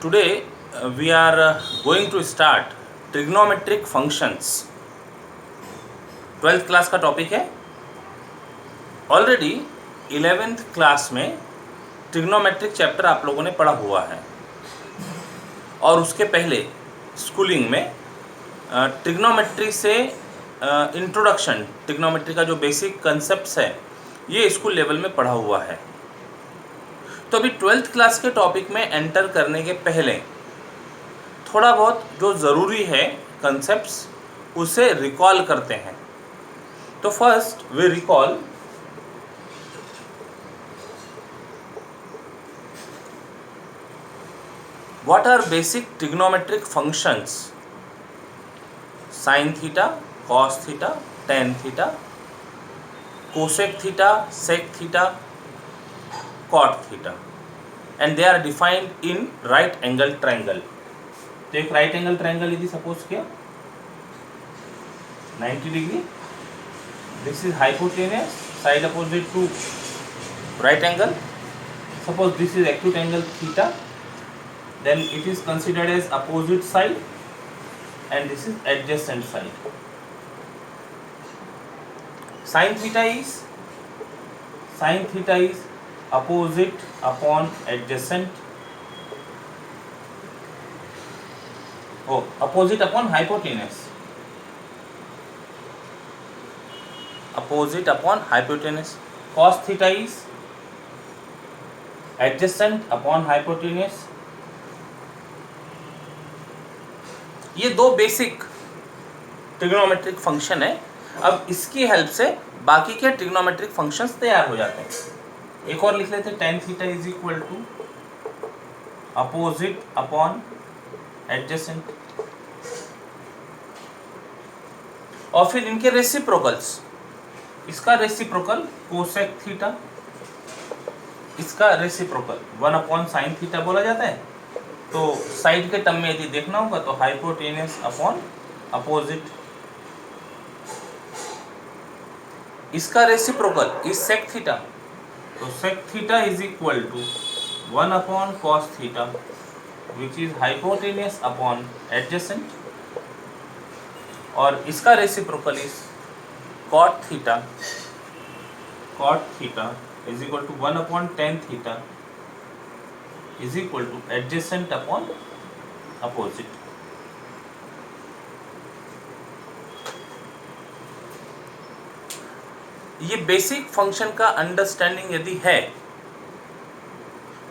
Today we are going to start trigonometric functions. 12th class का topic है. Already 11th class में trigonometric chapter आप लोगों ने पढ़ा हुआ है और उसके पहले स्कूलिंग में ट्रिग्नोमेट्री से इंट्रोडक्शन, ट्रिग्नोमेट्री का जो बेसिक कंसेप्ट्स है ये स्कूल लेवल में पढ़ा हुआ है. तो अभी 12th क्लास के टॉपिक में एंटर करने के पहले थोड़ा बहुत जो ज़रूरी है कंसेप्ट्स उसे रिकॉल करते हैं. तो first we recall what are basic trigonometric functions: sin theta, cos theta, tan theta, cosec theta, sec theta, cot theta, and they are defined in right angle triangle. तो एक राइट एंगल ट्रायंगल यदि suppose किया 90 degree, this is hypotenuse side opposite to right angle. Suppose this is acute angle theta, then it is considered as opposite side and this is adjacent side. Sin theta is opposite upon adjacent, opposite upon hypotenuse, opposite upon hypotenuse. Cos theta is adjacent upon hypotenuse. ये दो basic trigonometric function है. अब इसकी help से बाकी के trigonometric functions तैयार हो जाते हैं. एक और लिख लेते हैं, tan theta is equal to opposite upon adjacent. और फिर इनके रेसिप्रोकल्स, इसका रेसिप्रोकल कोसेक थीटा, इसका रेसिप्रोकल 1 अपॉन साइन थीटा बोला जाता है. तो साइड के टर्म में यदि देखना होगा तो हाइपोटेनस अपॉन अपोजिट. इसका रेसिप्रोकल इज सेक थीटा, तो sec theta is equal to 1 upon cos theta which is hypotenuse upon adjacent. और इसका reciprocal is cot theta, cot theta is equal to 1 upon tan theta is equal to adjacent upon opposite. ये basic function का understanding यदि है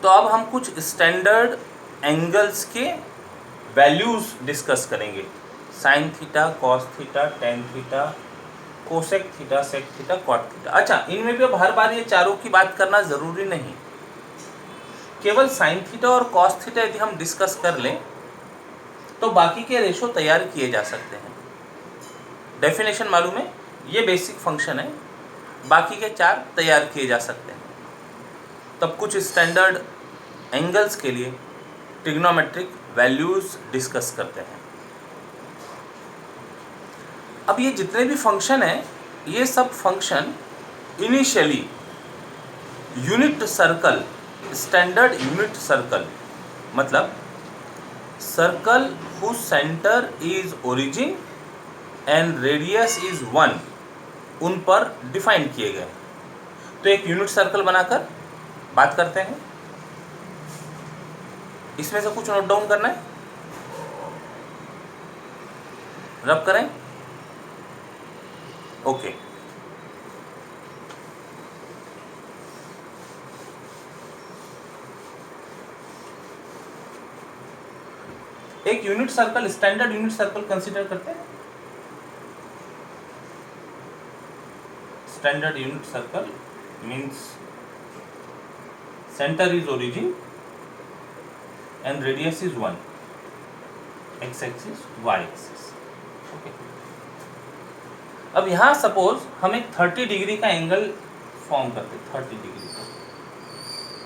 तो अब हम कुछ स्टैंडर्ड एंगल्स के वैल्यूज डिस्कस करेंगे. Sine theta, cos theta, tan theta, cosec theta, sec theta, cot theta. अच्छा, इनमें भी अब हर बार ये चारों की बात करना जरूरी नहीं. केवल साइन थीटा और कॉस थीटा यदि हम डिस्कस कर लें तो बाकी के रेशो तैयार किए जा सकते हैं. डेफिनेशन मालूम है, ये बेसिक फंक्शन है, बाकी के चार तैयार किए जा सकते हैं. तब कुछ स्टैंडर्ड एंगल्स के लिए ट्रिग्नोमेट्रिक वैल्यूज डिस्कस करते हैं. अब ये जितने भी फंक्शन हैं ये सब function initially unit circle, standard unit circle, मतलब circle whose centre is origin and radius is 1, उन पर डिफाइन किए गए. तो एक यूनिट सर्कल बनाकर बात करते हैं. इसमें से कुछ नोट डाउन करना है, रब करें. ओके. एक unit circle, standard unit circle consider करते हैं. Standard unit circle means centre is origin and radius is 1, X axis, Y axis. Okay. अब यहाँ सपोज हम एक 30 डिग्री का एंगल फॉर्म करते हैं.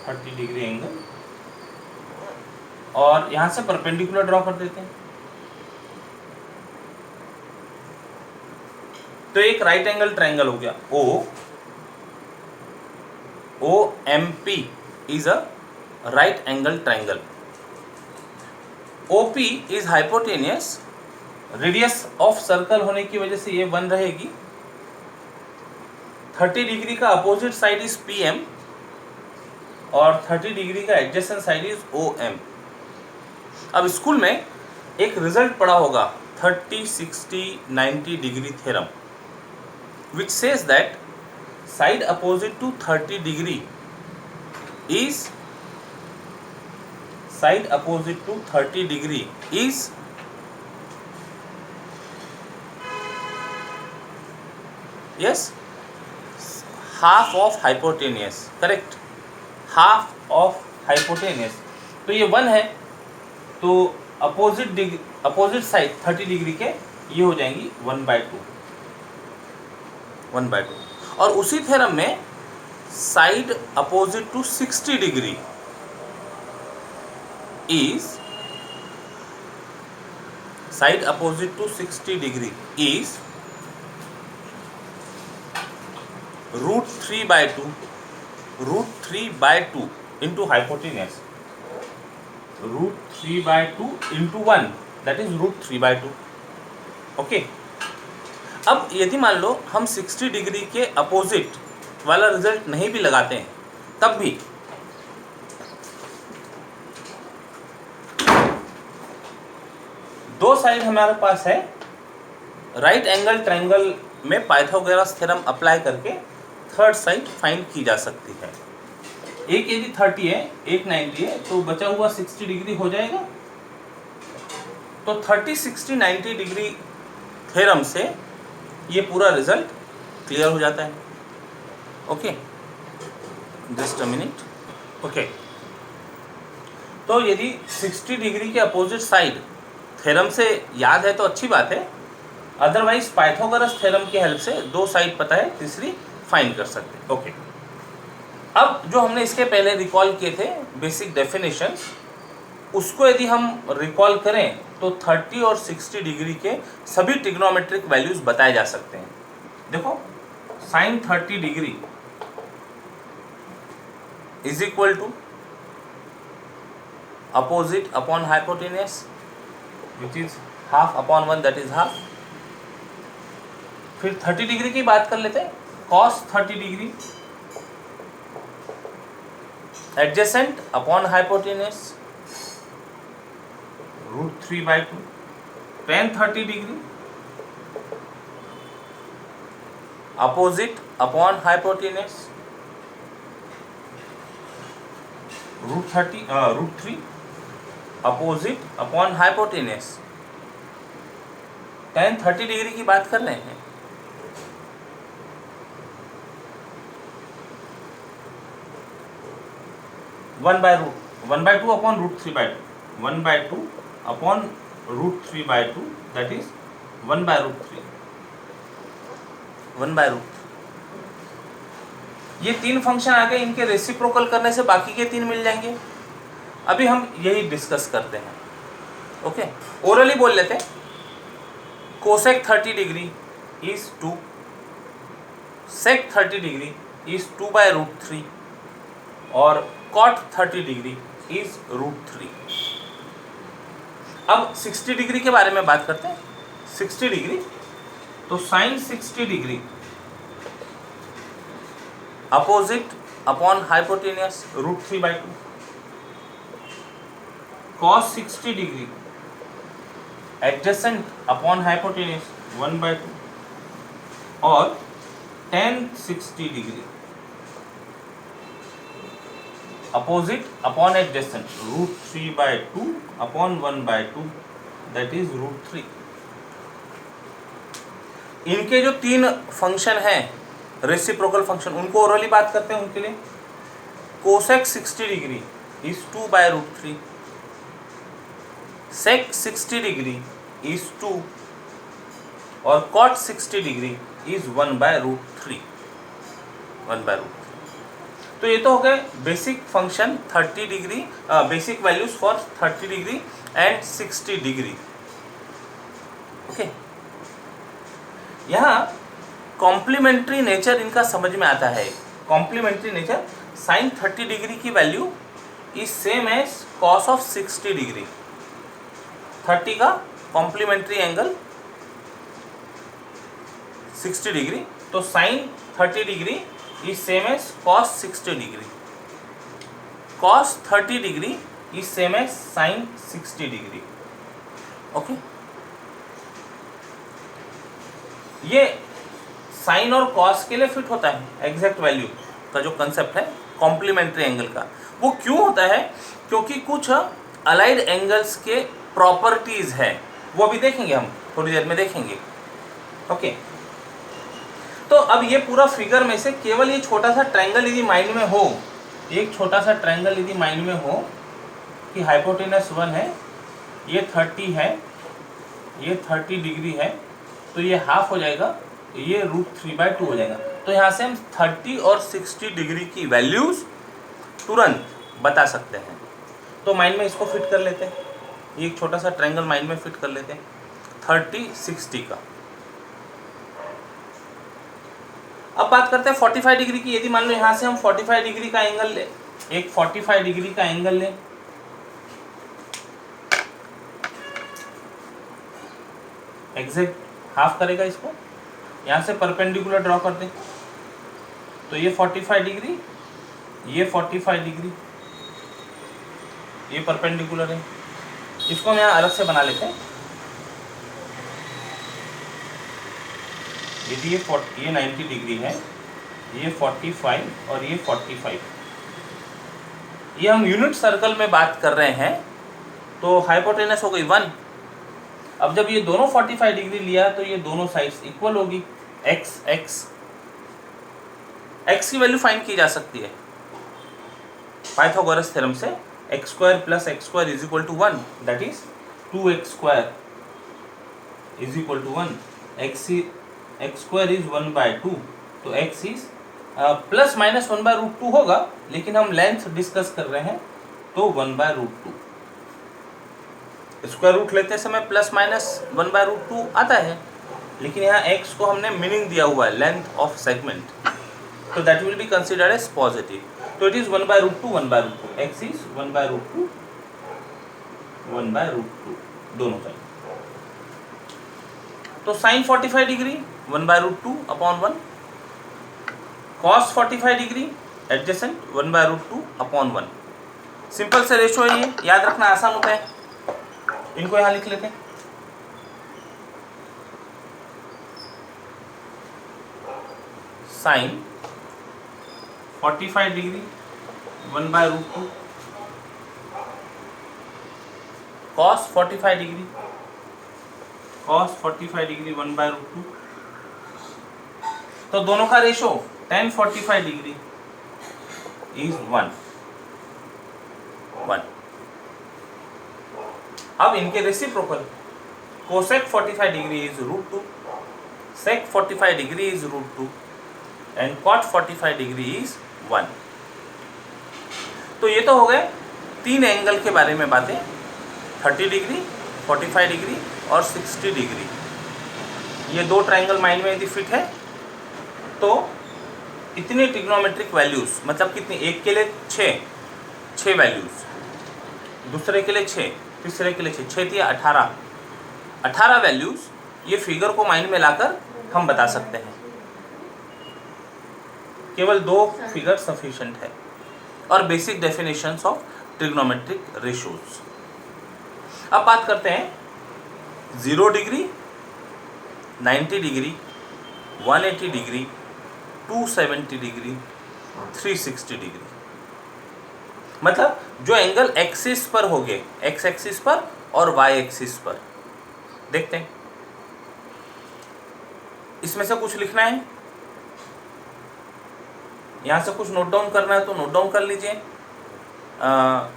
30 डिग्री एंगल, और यहाँ से परपेंडिकुलर ड्रॉ कर देते हैं. तो एक राइट एंगल ट्रायंगल हो गया. OMP is a right angle triangle. OP is hypotenuse, radius of circle होने की वजह से ये 1 रहेगी। 30 डिग्री का अपोजिट साइड इज PM और 30 डिग्री का एडजेसेंट साइड इज OM। अब स्कूल में एक रिजल्ट पढ़ा होगा 30, 60, 90 degree theorem, which says that side opposite to 30 degree is side opposite to 30 degree is yes half of hypotenuse, correct, half of hypotenuse। तो ये 1 है, तो अपोजिट साइड 30 डिग्री के ये हो जाएंगी 1/2। और उसी थ्योरम में side opposite to 60 degree is side opposite to 60 degree is √3/2 into hypotenuse, √3/2 into 1, that is √3/2। Okay, अब यदि मान लो हम 60 डिग्री के अपोजिट वाला रिजल्ट नहीं भी लगाते हैं, तब भी दो साइड हमारे पास है, राइट एंगल ट्रायंगल में पाइथागोरस थ्योरम अप्लाई करके थर्ड साइड फाइंड की जा सकती है। एक यदि 30 है, एक 90 है, तो बचा हुआ 60 डिग्री हो जाएगा। तो 30, 60, 90 डिग्री थ्योरम से ये पूरा रिजल्ट क्लियर हो जाता है। Okay, just a minute. Okay, तो यदि 60 डिग्री के अपोजिट साइड थ्योरम से याद है तो अच्छी बात है, अदरवाइज पाइथागोरस थ्योरम की हेल्प से दो साइड पता है, तीसरी फाइंड कर सकते हैं। ओके, अब जो हमने इसके पहले रिकॉल किए थे बेसिक डेफिनेशंस, उसको यदि हम रिकॉल करें तो 30 और 60 डिग्री के सभी ट्रिग्नोमेट्रिक वैल्यूज बताए जा सकते हैं। देखो, sine 30 degree is equal to opposite upon hypotenuse which is half upon 1, that is half. फिर 30 डिग्री की बात कर लेते हैं, cos 30 degree adjacent upon hypotenuse √3/2। tan 30 degree opposite upon hypotenuse √3 opposite upon hypotenuse. tan 30 degree की बात कर रहे हैं, one by two upon √3/2, 1/2 upon √3/2, that is 1/√3, 1/√3। ये तीन फंक्शन आ गए, इनके रेसिप्रोकल करने से बाकी के 3 मिल जाएंगे। अभी हम यही डिस्कस करते हैं। ओके, ओरली बोल लेते हैं। Cosec 30 degree is 2, sec 30 degree is 2/√3 और कॉट 30 डिग्री इज √3। अब 60 डिग्री के बारे में बात करते हैं। 60 डिग्री, तो sine 60 degree opposite upon hypotenuse √3/2, cos 60 degree adjacent upon hypotenuse 1/2 और tan 60 degree opposite upon adjacent √3/2 upon 1/2, that is √3। इनके जो 3 फंक्शन हैं रेसिप्रोकल फंक्शन, उनको ओरली बात करते हैं। उनके लिए cosec 60 degree is 2/√3, sec 60 degree is 2 और कॉट 60 डिग्री इज 1/√3, 1/√3। तो ये तो हो गए basic function 30 degree, basic values for 30 degree and 60 degree. Okay, यहाँ कॉम्प्लीमेंट्री नेचर इनका समझ में आता है। कॉम्प्लीमेंट्री नेचर, साइन 30 डिग्री की value is same as cos of 60 degree. 30 का कॉम्प्लीमेंट्री एंगल 60 डिग्री, तो sine 30 degree is same as cos 60 degree, cos 30 degree is same as sine 60 degree. Okay, ये sine और कॉस के लिए fit होता है exact value का जो कंसेप्ट है कॉम्प्लीमेंट्री एंगल का। वो क्यों होता है? क्योंकि कुछ अलाइड एंगल्स के प्रॉपर्टीज है, वो अभी देखेंगे, हम थोड़ी देर में देखेंगे। ओके, तो अब ये पूरा फिगर में से केवल ये छोटा सा ट्रायंगल यदि माइंड में हो, एक छोटा सा ट्रायंगल यदि माइंड में हो कि हाइपोटेनस 1 है, ये 30 है, ये 30 डिग्री है, तो ये हाफ हो जाएगा, ये √3/2 हो जाएगा। तो यहाँ से हम 30 और 60 डिग्री की वैल्यूज तुरंत बता सकते हैं। तो माइंड में इसको फिट कर लेते हैं, ये एक छोटा सा ट्रायंगल माइंड में फिट कर लेते हैं 30 60 का। अब बात करते हैं 45 डिग्री की। यदि मान लो यहाँ से हम 45 डिग्री का एंगल ले, एक 45 डिग्री का एंगल लें, एग्जैक्ट हाफ करेगा इसको, यहाँ से परपेंडिकुलर ड्रॉ कर दें, तो ये 45 डिग्री, ये 45 डिग्री, ये परपेंडिकुलर है। इसको हम यहाँ अलग से बना लेते हैं। यदि ये 90 डिग्री है, ये 45 और ये 45, ये हम यूनिट सर्कल में बात कर रहे हैं, तो हाइपोटेनस हो गई 1। अब जब ये दोनों 45 डिग्री लिया तो ये दोनों साइड्स इक्वल होगी, x की वैल्यू फाइंड की जा सकती है पाइथागोरस थ्योरम से। x² + x² = 1, that is 2x² = 1, x² is 1/2, तो x इज ±1/√2 होगा, लेकिन हम लेंथ डिस्कस कर रहे हैं तो 1/√2। स्क्वायर रूट लेते समय ±1/√2 आता है, लेकिन यहाँ x को हमने मीनिंग दिया हुआ है लेंथ ऑफ सेगमेंट, तो that will be considered as positive. तो इट इज 1/√2 1/√2, x इज 1/√2 1/√2 दोनों साइड। तो sine 45 degree 1/√2/1, cos 45 degree adjacent 1/√2/1। Simple से रेशो है, ये याद रखना आसान होता है। इनको यहां लिख लेते हैं। Sine 45 degree 1/√2, cos 45 degree 1/√2। तो दोनों का रेशो tan 45 डिग्री इज 1। अब इनके reciprocal, cosec 45 degree is √2, sec 45 degree is √2 and cot 45 degree is 1। तो ये तो हो गए 3 एंगल के बारे में बातें, 30 डिग्री 45 डिग्री और 60 डिग्री। ये 2 ट्रायंगल माइंड में यदि फिट है तो इतने ट्रिग्नोमेट्रिक वैल्यूज, मतलब कितनी, एक के लिए 6 वैल्यूज, दूसरे के लिए 6, तीसरे के लिए 6 थी 18 वैल्यूज, ये फिगर को माइंड में लाकर हम बता सकते हैं। केवल 2 फिगर सफिशिएंट है। और basic definitions of trigonometric ratios. अब बात करते हैं 0 degree, 90 degree, 180 degree, 270 degree, 360 degree. मतलब जो एंगल एक्सिस पर हो गए, एक्स एक्सिस पर और वाई एक्सिस पर। देखते हैं, इसमें से कुछ लिखना है, यहां से कुछ नोट डाउन करना है तो नोट डाउन कर लीजिए,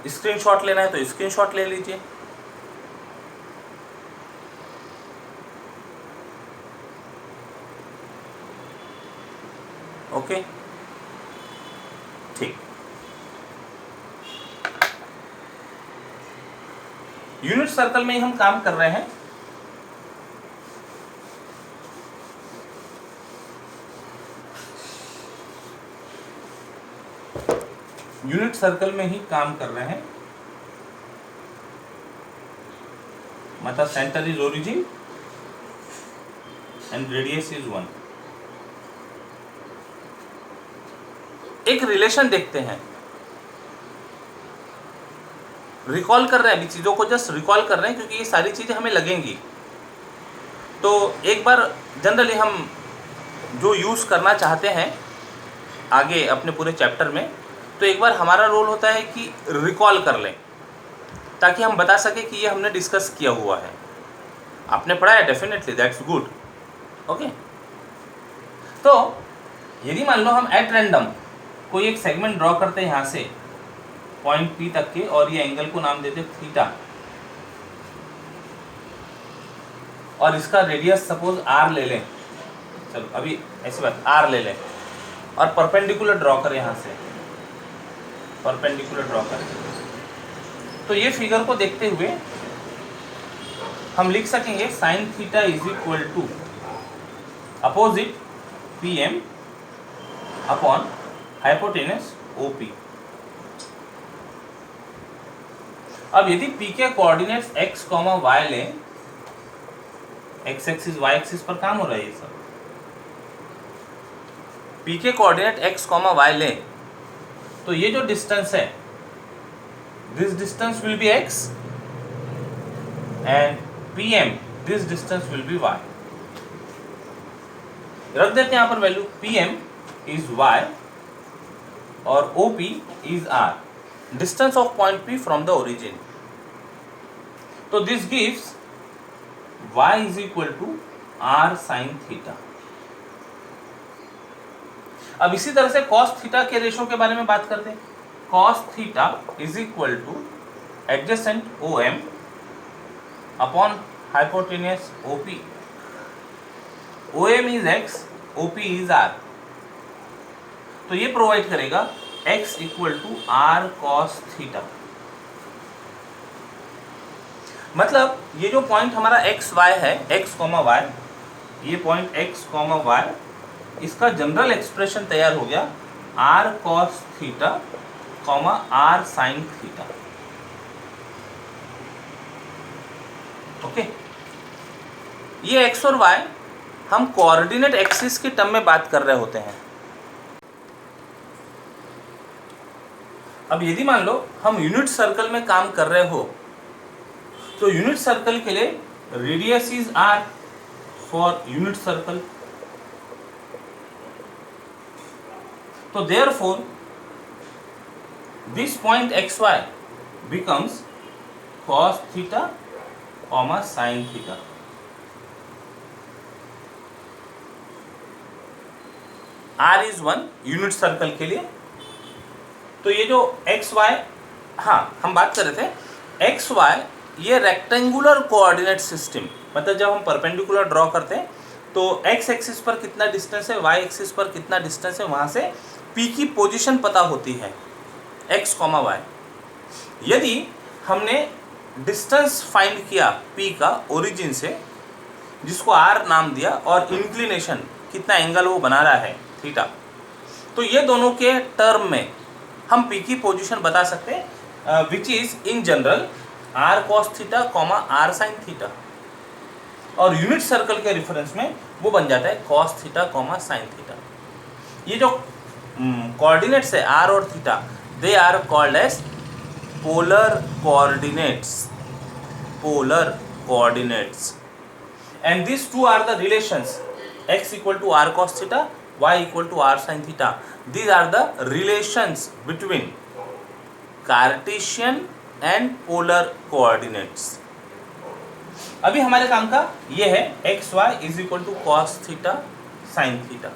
स्क्रीनशॉट लेना है तो स्क्रीनशॉट ले लीजिए। ओके, ठीक। यूनिट सर्कल में ही हम काम कर रहे हैं। यूनिट सर्कल में ही काम कर रहे हैं। मतलब centre is origin and radius is 1। एक रिलेशन देखते हैं, रिकॉल कर रहे हैं अभी चीज़ों को, जस्ट रिकॉल कर रहे हैं क्योंकि ये सारी चीज़ें हमें लगेंगी। तो एक बार जनरली हम जो यूज़ करना चाहते हैं आगे अपने पूरे चैप्टर में, तो एक बार हमारा रोल होता है कि रिकॉल कर लें ताकि हम बता सकें कि ये हमने डिस्कस किया हुआ है। आपने पढ़ा है डेफिनेटली, दैट्स गुड। ओके, तो यदि मान लो हम एट रैंडम कोई एक सेगमेंट ड्रॉ करते हैं यहाँ से पॉइंट P तक के, और ये एंगल को नाम देते थीटा, और इसका रेडियस सपोज r ले लें, चलो अभी ऐसी बात r ले लें, और परपेंडिकुलर ड्रॉ करें यहाँ से, परपेंडिकुलर ड्रॉ करें। तो ये फिगर को देखते हुए हम लिख सकेंगे sine theta is equal to opposite PM upon hypotenuse OP। अब यदि P के कोऑर्डिनेट्स x, y लें, x एक्सिस y एक्सिस पर काम हो रहा है ये सब, P के कोऑर्डिनेट x, y लें, तो ये जो डिस्टेंस है, this distance will be x and PM this distance will be y। रख देते हैं यहाँ पर वैल्यू, PM इज y और OP is r, distance of point P from the origin. तो this gives y is equal to r sine theta. अब इसी तरह से cos थीटा के रेशो के बारे में बात करते हैं। cos theta is equal to adjacent OM upon hypotenuse OP। OM is x, OP is r, तो ये प्रोवाइड करेगा x equal to r cos theta. मतलब ये जो पॉइंट हमारा x y है, x, y, ये पॉइंट x, y, इसका जनरल एक्सप्रेशन तैयार हो गया r cos theta, r sin theta. Okay, ये x और y हम कोऑर्डिनेट एक्सिस के टर्म में बात कर रहे होते हैं। अब यदि मान लो हम यूनिट सर्कल में काम कर रहे हो, तो यूनिट सर्कल के लिए radius is r for unit circle. तो therefore this point xy becomes cos theta, sin theta. r is 1 unit circle के लिए। तो ये जो एक्स वाई, हाँ हम बात कर रहे थे एक्स वाई, ये रेक्टेंगुलर कोऑर्डिनेट सिस्टम, मतलब जब हम परपेंडिकुलर ड्रॉ करते हैं तो एक्स एक्सिस पर कितना डिस्टेंस है, वाई एक्सिस पर कितना डिस्टेंस है, वहाँ से पी की पोजीशन पता होती है एक्स, वाई। यदि हमने डिस्टेंस फाइंड किया पी का ओरिजिन से, जिसको आर नाम दिया, और इंक्लिनेशन कितना एंगल वो बना रहा है थीटा, तो ये दोनों के टर्म में हम पी की पोजीशन बता सकते हैं, which is in general r cos theta, r sine theta, और यूनिट सर्कल के रेफरेंस में वो बन जाता है कॉस थीटा, साइन थीटा। ये जो कोऑर्डिनेट्स है आर और theta, they are called as polar coordinates, polar coordinates, and this two are the relations x equal to r cos theta, y equal to r sin theta. These are the relations between Cartesian and polar coordinates. अभी हमारे काम का ये है x y is equal to cos theta, sine theta.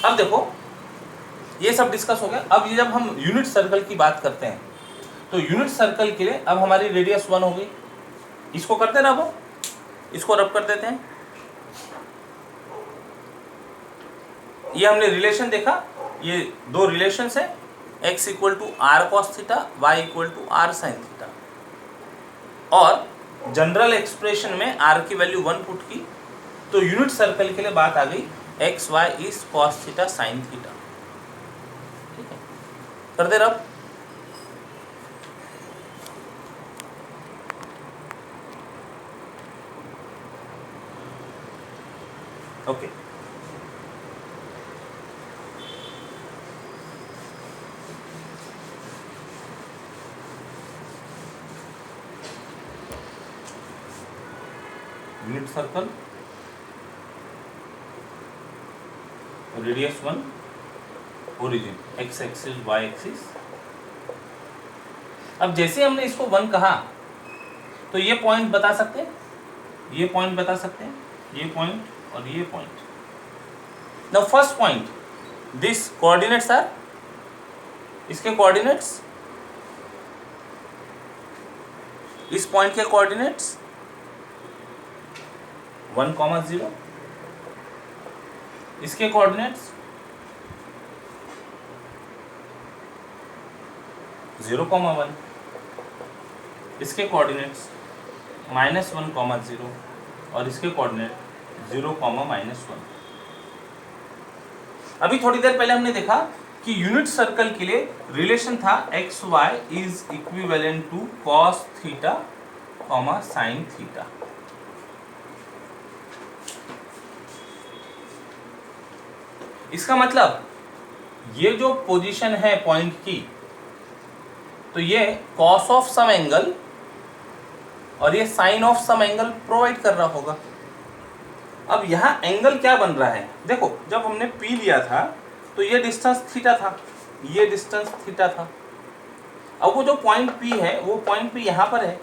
अब देखो ये सब डिस्कस हो गया। अब ये जब हम यूनिट सर्कल की बात करते हैं, तो यूनिट सर्कल के लिए अब हमारी रेडियस 1 हो गई। इसको करते हैं रब, इसको रब कर देते हैं। ये हमने रिलेशन देखा, ये दो रिलेशंस है, x equal to r cos theta, y equal to r sine theta, और जनरल एक्सप्रेशन में r की वैल्यू 1 पुट की, तो यूनिट सर्कल के लिए बात आ गई x y is cos theta sine theta. ठीक है, कर दे रब। Okay unit circle, radius 1, origin, x axis Y axis. अब जैसे हमने इसको 1 कहा तो ये पॉइंट बता सकते हैं, ये पॉइंट बता सकते हैं, ये पॉइंट और ये point. Now first point, this coordinates are, इसके कोऑर्डिनेट्स, इस पॉइंट के कोऑर्डिनेट्स 1,0, इसके कोऑर्डिनेट्स 0,1, इसके कोऑर्डिनेट्स -1,0 और इसके कोऑर्डिनेट 0,-1। अभी थोड़ी देर पहले हमने देखा कि यूनिट सर्कल के लिए रिलेशन था x y is equivalent to cos theta sine theta. इसका मतलब ये जो पोजीशन है पॉइंट की, तो ये कॉस ऑफ सम एंगल और ये sine of some angle provide कर रहा होगा। अब यहाँ एंगल क्या बन रहा है, देखो जब हमने P लिया था तो ये डिस्टेंस थीटा था, ये डिस्टेंस थीटा था। अब वो जो पॉइंट P है वो पॉइंट P यहाँ पर है,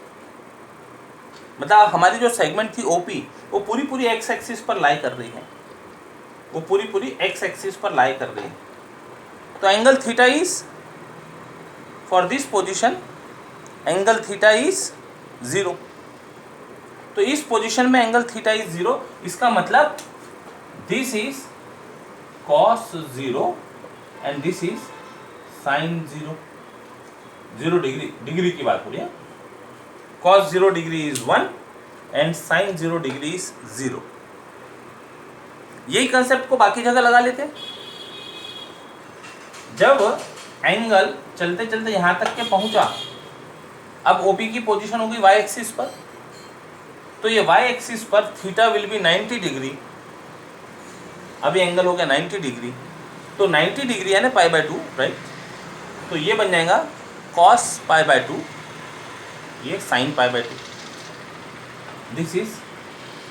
मतलब हमारी जो सेगमेंट थी OP वो पूरी पूरी एक्स एक्सिस पर लाई कर रही है, वो पूरी पूरी एक्स एक्सिस पर लाई कर रही है। तो angle theta is, for this position angle theta is 0। तो इस पोजीशन में एंगल थीटा इज 0, इसका मतलब this is cos 0 and this is sine 0। 0 degree, degree की बात हो रही है, cos 0 degree is 1 and sine 0 degree is 0। यही कंसेप्ट को बाकी जगह लगा लेते हैं। जब एंगल चलते चलते यहां तक के पहुंचा, अब ओपी की पोजीशन होगी वाई एक्सिस पर, तो ये वाई एक्सिस पर थीटा विल बी 90 डिग्री। अभी एंगल हो गया 90 डिग्री, तो 90 डिग्री यानी π/2, राइट। तो ये बन जाएगा cos π/2, ये sin π/2, this is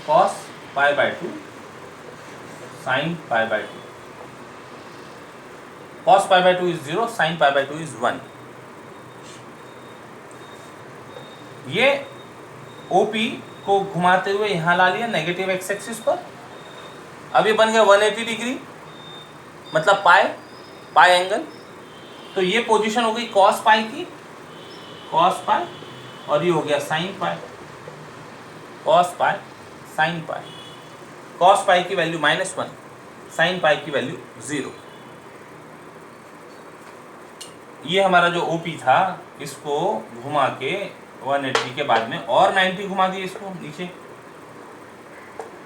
cos π/2 sin π/2। cos π/2 is 0, sin π/2 is 1। ये OP को घुमाते हुए यहाँ ला लिया नेगेटिव एक्स एक्सिस पर। अब ये बन गया 180 डिग्री, मतलब पाई एंगल। तो ये पोजीशन हो गई cos पाई की, cos पाई, और ये हो गया sin पाई, cos पाई sin पाई। cos पाई की वैल्यू -1, sin पाई की वैल्यू 0। ये हमारा जो OP था, इसको घुमा के 180 के बाद में और 90 घुमा दिए इसको नीचे,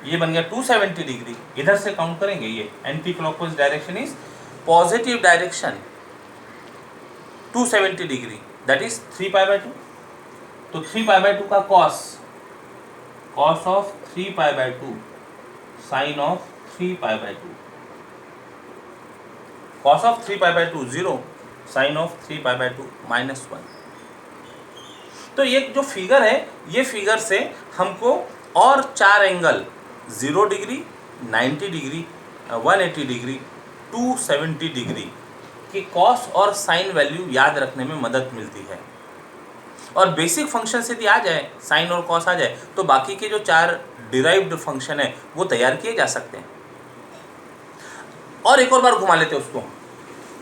ये बन गया 270 डिग्री। इधर से काउंट करेंगे, ये anti clockwise direction is positive direction, 270 degree, that is 3π/2। तो 3π/2 का cos of 3π/2 sine of 3π/2, cos of 3π/2 0, sine of 3π/2 -1। तो ये जो फिगर है, ये फिगर से हमको और 4 angle 0 degree, 90 degree, 180 degree, 270 degree के कॉस और साइन वैल्यू याद रखने में मदद मिलती है। और बेसिक फंक्शन से यदि आ जाए, साइन और कॉस आ जाए, तो बाकी के जो 4 डिराइव्ड फंक्शन है वो तैयार किए जा सकते हैं। और एक और बार घुमा लेते हैं उसको।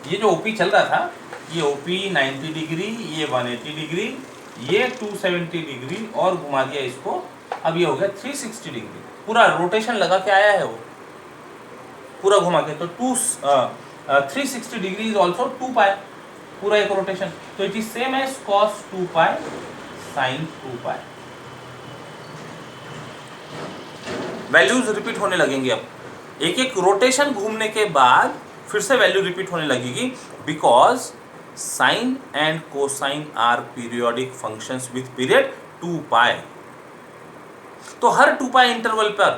ये जो OP चल रहा था, ये OP 90 डिग्री, ये 180 डिग्री, ये 270 डिग्री और घुमा दिया इसको। अब ये हो गया 360 डिग्री, पूरा रोटेशन लगा के आया है वो, पूरा घुमा के। तो 360 डिग्री इज ऑल्सो 2π, पूरा एक रोटेशन। तो it is same as cos 2π sin 2π। Values repeat होने लगेंगे। अब एक एक रोटेशन घूमने के बाद फिर से वैल्यू रिपीट होने लगेगी, because sine and cosine are periodic functions with period 2π। तो हर 2π इंटरवल पर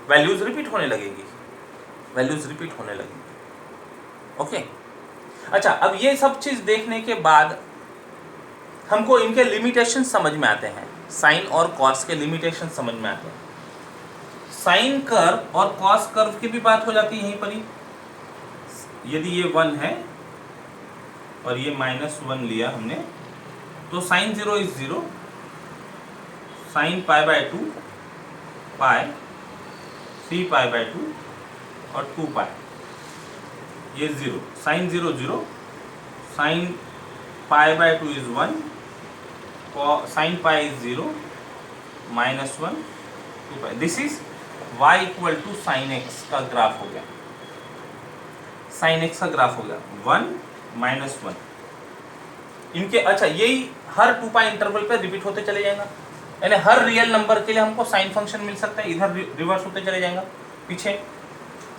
वैल्यूज रिपीट होने लगेंगी, वैल्यूज रिपीट होने लगेंगी। ओके, अच्छा, अब ये सब चीज देखने के बाद हमको इनके लिमिटेशन समझ में आते हैं, साइन और कॉस के लिमिटेशन समझ में आते हैं। साइन कर्व और कॉस कर्व की भी बात हो जाती है यहीं पर ही। यदि ये 1 है और ये -1 लिया हमने, तो साइन 0 इज 0, साइन π/2 पाई, 3π/2 और 2π, ये 0, sine 0 0, sine π/2 is 1, sine π is 0, -1, 2π। This is y equal to sine x का ग्राफ हो गया, साइन x का ग्राफ हो गया 1 -1 इनके। अच्छा, यही हर 2π इंटरवल पे रिपीट होते चले जाएगा, यानी हर रियल नंबर के लिए हमको साइन फंक्शन मिल सकता है, इधर रिवर्स होते चले जाएगा पीछे।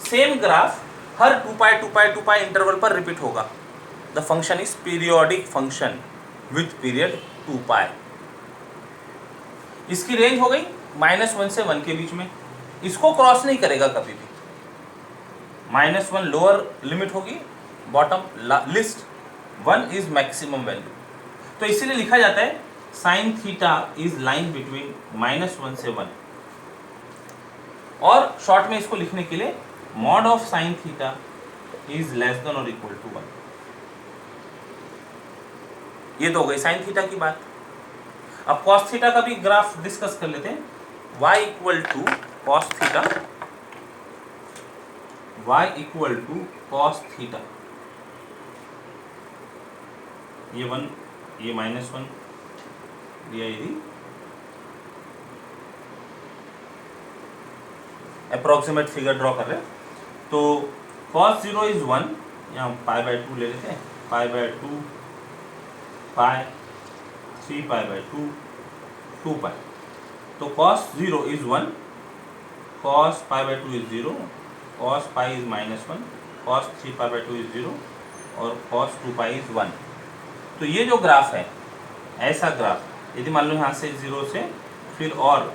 सेम ग्राफ हर 2π इंटरवल पर रिपीट होगा। The function is periodic function with period 2π। इसकी रेंज हो गई -1 से 1 के बीच में, इसको क्रॉस नहीं करेगा कभी भी। -1 लोअर लिमिट होगी, bottom list 1 is maximum value. तो इसीलिए लिखा जाता है sign theta is line between -1 से 1। और शॉर्ट में इसको लिखने के लिए mod of sine theta is less than और इक्वल टू 1। ये तो हो गई साइन थीटा की बात। अब कॉस थीटा का भी ग्राफ डिस्कस कर लेते हैं। y equal to cos theta, y equal to cos theta, ये 1 ये -1 दिया, यदि अप्रोक्सीमेट फिगर ड्रॉ कर रहे हैं तो cos 0 इज 1, यहाँ π/2 ले लेते हैं, π/2 पाई, 3π/2 2π। तो cos 0 is 1, cos π/2 is 0, cos π is -1, cos 3π/2 is 0 और cos 2π इज 1। तो ये जो ग्राफ है, ऐसा ग्राफ, यदि मान लो यहाँ से 0 से फिर और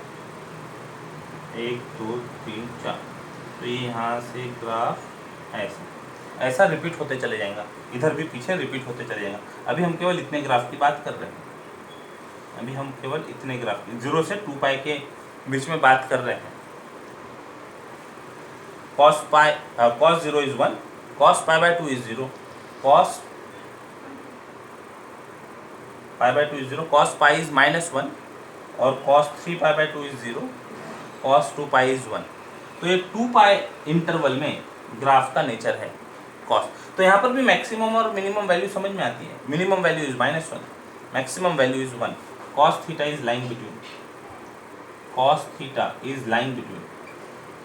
1 2 3 4, तो ये यहाँ से ग्राफ ऐसा रिपीट होते चले जाएगा, इधर भी पीछे रिपीट होते चले जाएगा। अभी हम केवल इतने ग्राफ की बात कर रहे हैं, अभी हम केवल इतने ग्राफ 0 से 2π के बीच में बात कर रहे हैं। cos 0 is 1, cos π/2 is 0, cos π/2 is 0, cos π is -1 और cos 3π/2 इज 0, cos 2π इज 1। तो ये 2π इंटरवल में ग्राफ का नेचर है cos। तो यहाँ पर भी मैक्सिमम और मिनिमम वैल्यू समझ में आती है। Minimum value is -1, maximum value is 1, cos theta is line between, cos theta is line between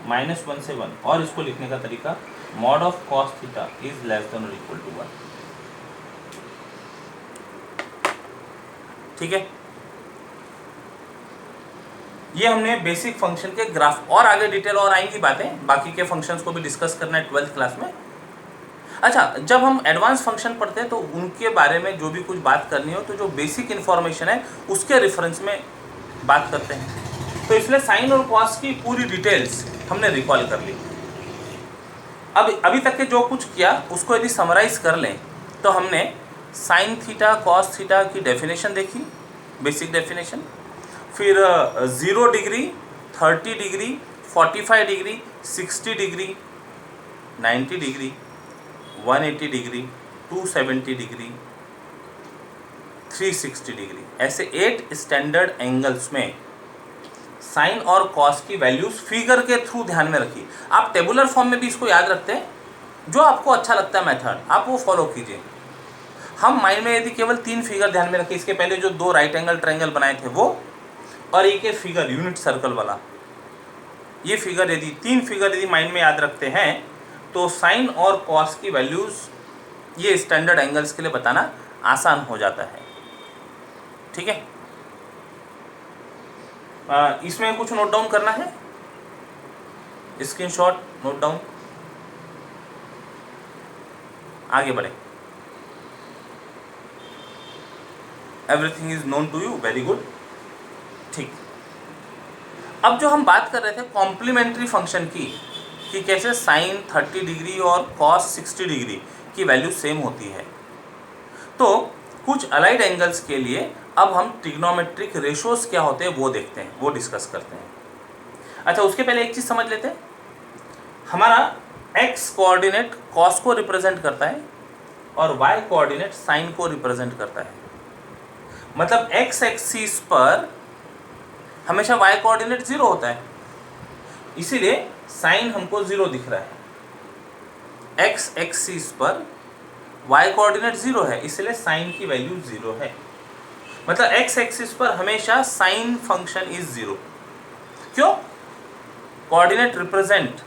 -1 से 1। और इसको लिखने का तरीका mod of cos theta is less than और इक्वल टू 1। ठीक है, ये हमने बेसिक फंक्शन के ग्राफ, और आगे डिटेल और आएंगी बातें, बाकी के फंक्शंस को भी डिस्कस करना है 12th क्लास में। अच्छा, जब हम एडवांस फंक्शन पढ़ते हैं तो उनके बारे में जो भी कुछ बात करनी हो, तो जो बेसिक इन्फॉर्मेशन है उसके रेफरेंस में बात करते हैं। तो इसलिए साइन और कॉस की पूरी डिटेल्स हमने रिकॉल कर ली। अब अभी तक के जो कुछ किया उसको यदि समराइज कर लें तो हमने साइन थीटा कॉस थीटा की डेफिनेशन देखी, बेसिक डेफिनेशन, फिर 0 degree, 30 degree, 45 degree, 60 degree, 90 degree, 180 degree, 270 degree, 360 degree, ऐसे 8 स्टैंडर्ड एंगल्स में साइन और कॉस की वैल्यूज फिगर के थ्रू ध्यान में रखिए। आप टेबुलर फॉर्म में भी इसको याद रखते हैं, जो आपको अच्छा लगता है मेथड आप वो फॉलो कीजिए। हम माइंड में यदि केवल 3 फिगर ध्यान में रखें, इसके पहले जो 2 राइट एंगल ट्रायंगल बनाए थे वो, और एक फिगर यूनिट सर्कल वाला, ये फिगर यदि 3 फिगर यदि माइंड में याद रखते हैं तो साइन और कॉस की वैल्यूज ये स्टैंडर्ड एंगल्स के लिए बताना आसान हो जाता है। ठीक है, इसमें कुछ नोट डाउन करना है, स्क्रीनशॉट नोट डाउन, आगे बढ़े। Everything is known to you, very good. ठीक, अब जो हम बात कर रहे थे कॉम्प्लीमेंट्री फंक्शन की, कि कैसे साइन 30 डिग्री और कॉस 60 डिग्री की वैल्यू सेम होती है, तो कुछ अलाइड एंगल्स के लिए अब हम ट्रिग्नोमेट्रिक रेशोज क्या होते हैं वो देखते हैं, वो डिस्कस करते हैं। अच्छा, उसके पहले एक चीज़ समझ लेते हैं। हमारा एक्स कोऑर्डिनेट कॉस को रिप्रेजेंट करता है और वाई कोऑर्डिनेट साइन को रिप्रेजेंट करता है। मतलब एक्स एक्सिस पर हमेशा वाई कोऑर्डिनेट 0 होता है, इसीलिए साइन हमको 0 दिख रहा है। एक्स एक्सिस पर वाई कोऑर्डिनेट 0 है, इसलिए साइन की वैल्यू 0 है। मतलब एक्स एक्सिस पर हमेशा साइन फंक्शन इज 0। क्यों? Coordinate represent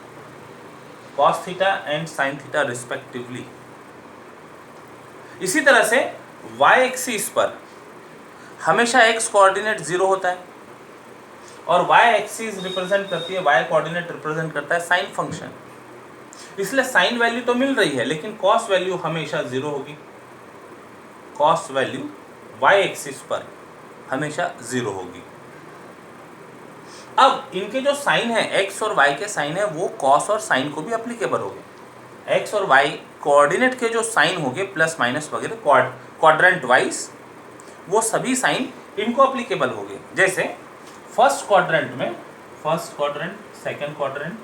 cos theta and sine theta respectively. इसी तरह से वाई एक्सिस पर हमेशा एक्स कोऑर्डिनेट 0 होता है और वाई एक्सिस रिप्रेजेंट करती है, वाई कोऑर्डिनेट रिप्रेजेंट करता है साइन फंक्शन। इसलिए साइन वैल्यू तो मिल रही है लेकिन कॉस वैल्यू हमेशा 0 होगी। कॉस वैल्यू वाई एक्सिस पर हमेशा 0 होगी। अब इनके जो साइन है, एक्स और वाई के साइन है, वो कॉस और साइन को भी अप्लीकेबल होंगे। एक्स और वाई कोऑर्डिनेट के जो साइन होंगे प्लस माइनस वगैरह क्वाड्रेंट वाइज, वो सभी साइन इनको अप्लीकेबल होंगे। जैसे फर्स्ट क्वाड्रेंट में first quadrant, second quadrant,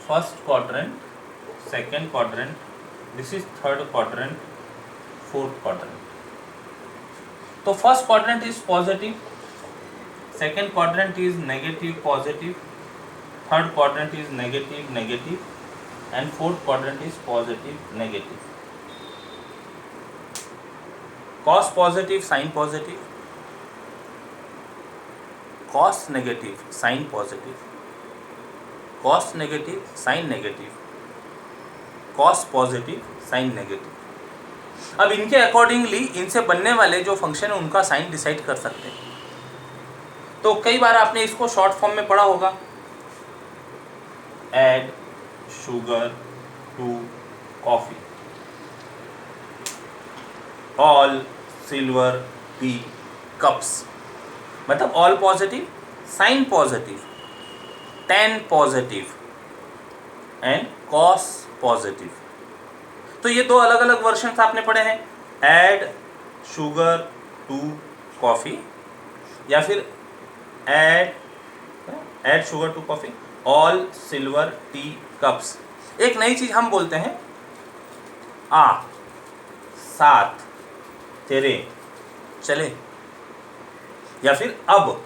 first quadrant, second quadrant, this is third quadrant, fourth quadrant. तो first quadrant is positive, second quadrant is negative positive, third quadrant is negative negative and fourth quadrant is positive negative. Cos positive sine positive, cos negative sine positive, cos negative sine negative, cos positive sine negative. अब इनके accordingly इनसे बनने वाले जो function है उनका sign decide कर सकते हैं। तो कई बार आपने इसको शॉर्ट फॉर्म में पढ़ा होगा, add sugar to coffee, all silver tea cups. मतलब all positive, sine positive, tan positive and cos positive. तो ये दो अलग अलग वर्जन्स आपने पढ़े हैं, ऐड शुगर टू कॉफ़ी या फिर add sugar to coffee, all silver tea cups. एक नई चीज़ हम बोलते हैं, आ साथ तेरे चले, या फिर अब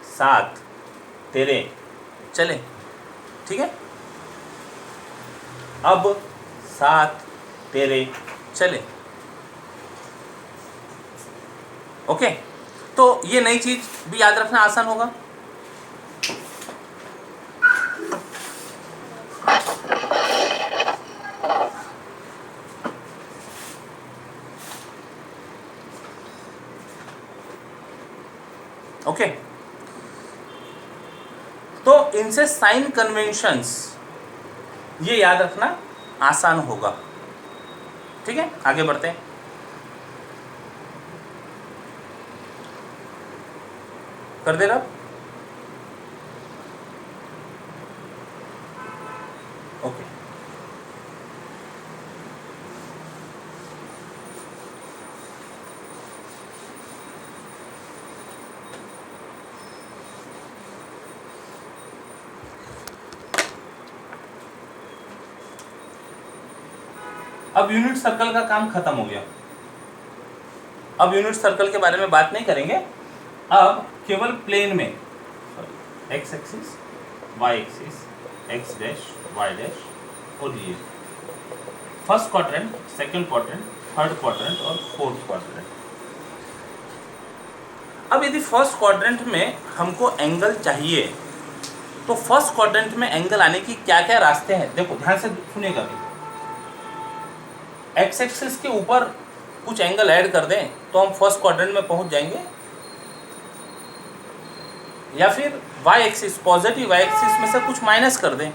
साथ तेरे चले। ठीक है, अब साथ तेरे चले। ओके, तो ये नई चीज भी याद रखना आसान होगा। ओके, तो इनसे साइन कन्वेंशंस ये याद रखना आसान होगा। ठीक है, आगे बढ़ते हैं। कर दे रहा ओके। अब यूनिट सर्कल का काम खत्म हो गया। अब यूनिट सर्कल के बारे में बात नहीं करेंगे, अब केवल प्लेन में x axis, Y axis, x dash, y dash और ये first quadrant, second quadrant, third quadrant और फोर्थ क्वाड्रेंट। अब यदि फर्स्ट क्वाड्रेंट में हमको एंगल चाहिए तो फर्स्ट क्वाड्रेंट में एंगल आने की क्या क्या रास्ते हैं, देखो ध्यान से सुनिएगा। भी एक्स एक्सिस के ऊपर कुछ एंगल ऐड कर दें तो हम फर्स्ट क्वाड्रेंट में पहुंच जाएंगे, या फिर y axis, positive y axis में से कुछ माइनस कर दें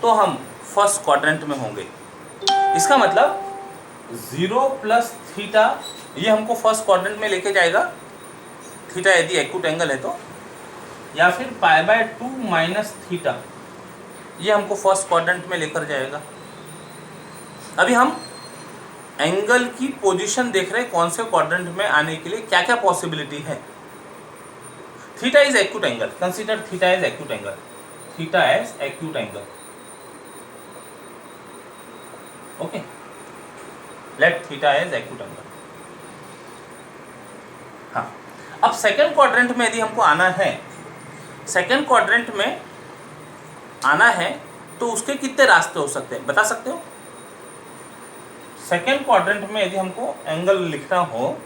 तो हम फर्स्ट क्वाड्रेंट में होंगे। इसका मतलब 0 प्लस थीटा ये हमको फर्स्ट क्वाड्रेंट में लेके जाएगा थीटा यदि एक्यूट एंगल है तो, या फिर π/2 माइनस थीटा, ये हमको फर्स्ट क्वाड्रेंट में लेकर जाएगा। अभी हम एंगल की पोजीशन देख रहे हैं कौन से क्वाड्रेंट में आने के लिए क्या क्या पॉसिबिलिटी है। Theta is acute angle, consider theta is acute angle, theta as acute angle, okay, let theta as acute angle. हाँ, अब सेकेंड क्वाड्रेंट में यदि हमको आना है, सेकेंड क्वाड्रेंट में आना है तो उसके कितने रास्ते हो सकते हैं, बता सकते हो? सेकेंड क्वाड्रेंट में यदि हमको एंगल लिखना हो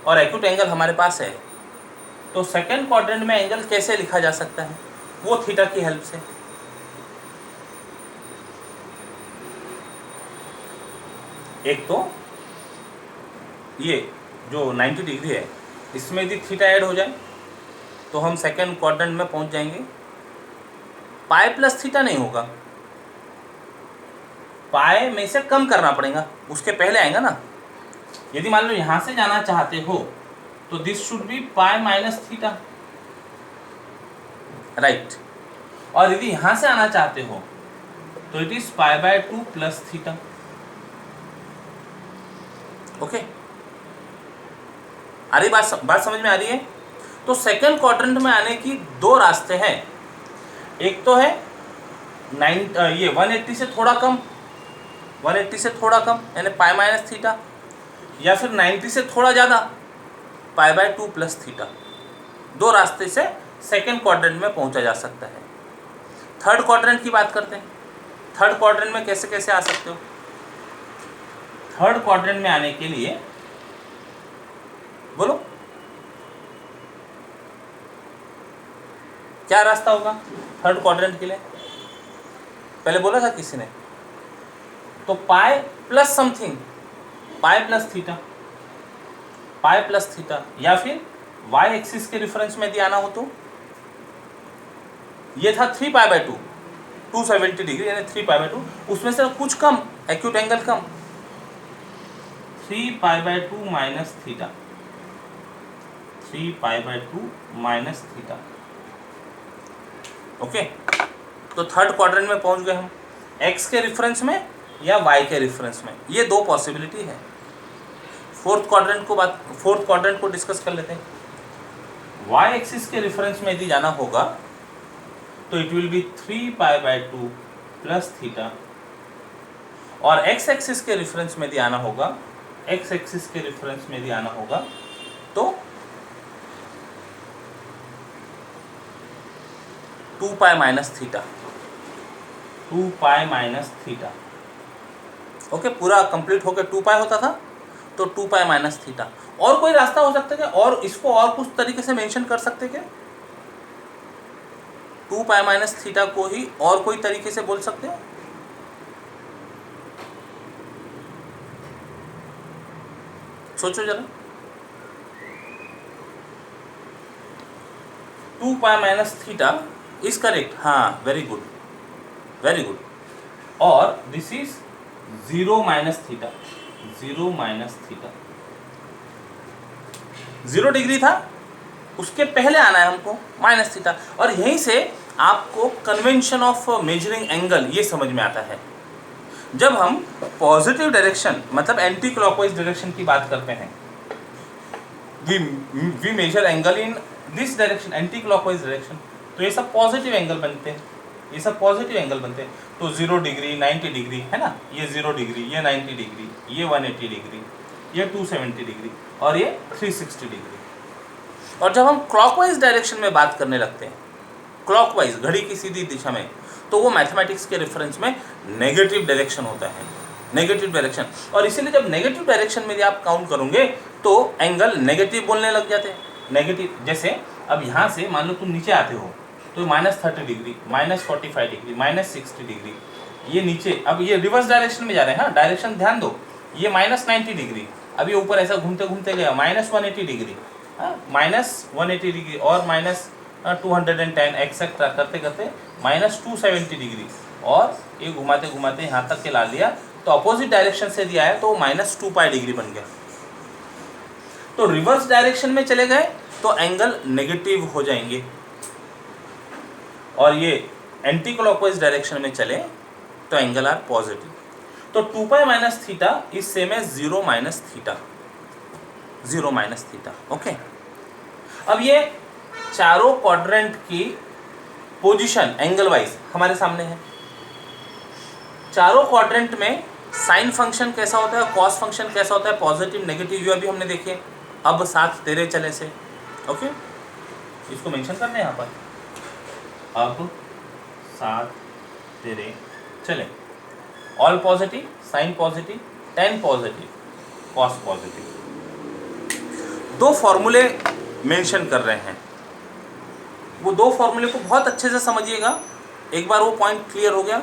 और एक्यूट एंगल हमारे पास है, तो सेकेंड क्वाड्रेंट में एंगल कैसे लिखा जा सकता है? वो थीटा की हेल्प से। एक तो ये जो 90 डिग्री है, इसमें यदि थीटा ऐड हो जाए तो हम सेकेंड क्वाड्रेंट में पहुंच जाएंगे। पाई प्लस थीटा नहीं होगा, पाई में से कम करना पड़ेगा, उसके पहले आएगा ना। यदि मान लो यहां से जाना चाहते हो तो this should be pi minus theta, right. और यदि यहां से आना चाहते हो तो it is π/2 plus theta, okay. आ रही बात समझ में आ रही है? तो सेकेंड क्वाड्रेंट में आने की दो रास्ते हैं। एक तो है 180 से थोड़ा कम, 180 से थोड़ा कम यानी पाई माइनस थीटा, या फिर 90 से थोड़ा ज़्यादा π/2 प्लस थीटा। दो रास्ते से सेकेंड क्वाड्रेंट में पहुंचा जा सकता है। थर्ड क्वाड्रेंट की बात करते हैं। थर्ड क्वाड्रेंट में कैसे कैसे आ सकते हो? थर्ड क्वाड्रेंट में आने के लिए बोलो क्या रास्ता होगा थर्ड क्वाड्रेंट के लिए? पहले बोला था किसी ने, तो पाई प्लस समथिंग, पाई प्लस थीटा, पाई प्लस थीटा, या फिर वाई एक्सिस के रेफरेंस में यदि आना हो तो ये था 3π/2, 270 डिग्री यानी 3π/2, उसमें से कुछ कम, एक्यूट एंगल कम, 3π/2 minus theta, 3π/2 minus theta, okay. तो थर्ड क्वाड्रेंट में पहुंच गए हम, एक्स के रेफरेंस में या वाई के रेफरेंस में, ये दो पॉसिबिलिटी है। फोर्थ क्वाड्रेंट को डिस्कस कर लेते हैं। वाई एक्सिस के रेफरेंस में यदि जाना होगा तो it will be 3π/2 plus theta, और एक्स एक्सिस के रेफरेंस में यदि आना होगा, एक्स एक्सिस के रेफरेंस में यदि आना होगा तो 2π minus theta, 2π minus theta, okay. पूरा कंप्लीट होकर 2π होता था तो 2π माइनस थीटा। और कोई रास्ता हो सकता है क्या? और इसको और कुछ तरीके से मेंशन कर सकते क्या? 2π माइनस थीटा को ही और कोई तरीके से बोल सकते हो? सोचो जरा। 2π माइनस थीटा इज करेक्ट, हाँ, वेरी गुड, वेरी गुड। और this is 0 minus theta, 0 minus theta, 0 degree था, उसके पहले आना है हमको माइनस थीटा। और यहीं से आपको कन्वेंशन ऑफ मेजरिंग एंगल ये समझ में आता है। जब हम पॉजिटिव डायरेक्शन मतलब एंटी क्लॉकवाइज डायरेक्शन की बात करते हैं, we measure angle in this direction, anti clockwise direction, तो ये सब पॉजिटिव एंगल बनते हैं, ये सब पॉजिटिव एंगल बनते हैं। तो 0 डिग्री, 90 डिग्री है ना, ये 0 डिग्री, ये 90 डिग्री, ये 180 डिग्री, ये 270 डिग्री और ये 360 डिग्री। और जब हम क्लॉकवाइज डायरेक्शन में बात करने लगते हैं, क्लॉकवाइज घड़ी की सीधी दिशा में, तो वो मैथमेटिक्स के रेफरेंस में नेगेटिव डायरेक्शन होता है, नेगेटिव डायरेक्शन। और इसीलिए जब नेगेटिव डायरेक्शन में यदि आप काउंट करोगे तो एंगल नेगेटिव बोलने लग जाते हैं, नेगेटिव। जैसे अब यहाँ से मान लो तुम नीचे आते हो तो -30 डिग्री, -45 डिग्री, -60 डिग्री, ये नीचे, अब ये रिवर्स डायरेक्शन में जा रहे हैं। हाँ, डायरेक्शन ध्यान दो, ये -90 डिग्री, अब ये ऊपर ऐसा घूमते घूमते गया -180 डिग्री, -180 डिग्री और -210 एक्सेट्रा करते करते -270 डिग्री, और ये घुमाते घुमाते यहाँ तक के ला लिया, तो अपोजिट डायरेक्शन से दिया है तो -2π डिग्री बन गया। तो रिवर्स डायरेक्शन में चले गए तो एंगल नेगेटिव हो जाएंगे, और ये एंटी क्लॉकवाइज डायरेक्शन में चले तो एंगल आर पॉजिटिव। तो 2 pi minus theta is same as 0 minus theta, 0 minus theta. Okay, अब ये चारों क्वाड्रेंट की पोजीशन एंगल वाइज हमारे सामने है। चारों क्वाड्रेंट में साइन फंक्शन कैसा होता है, कॉस फंक्शन कैसा होता है, पॉजिटिव नेगेटिव, ये अभी हमने देखे। अब साथ तेरे चले से, ओके, इसको मेंशन करना है यहाँ पर, अब साथ तेरे चले, all positive, sine positive, tan positive, cos positive. दो फॉर्मूले मेंशन कर रहे हैं, वो दो फॉर्मूले को बहुत अच्छे से समझिएगा। एक बार वो पॉइंट क्लियर हो गया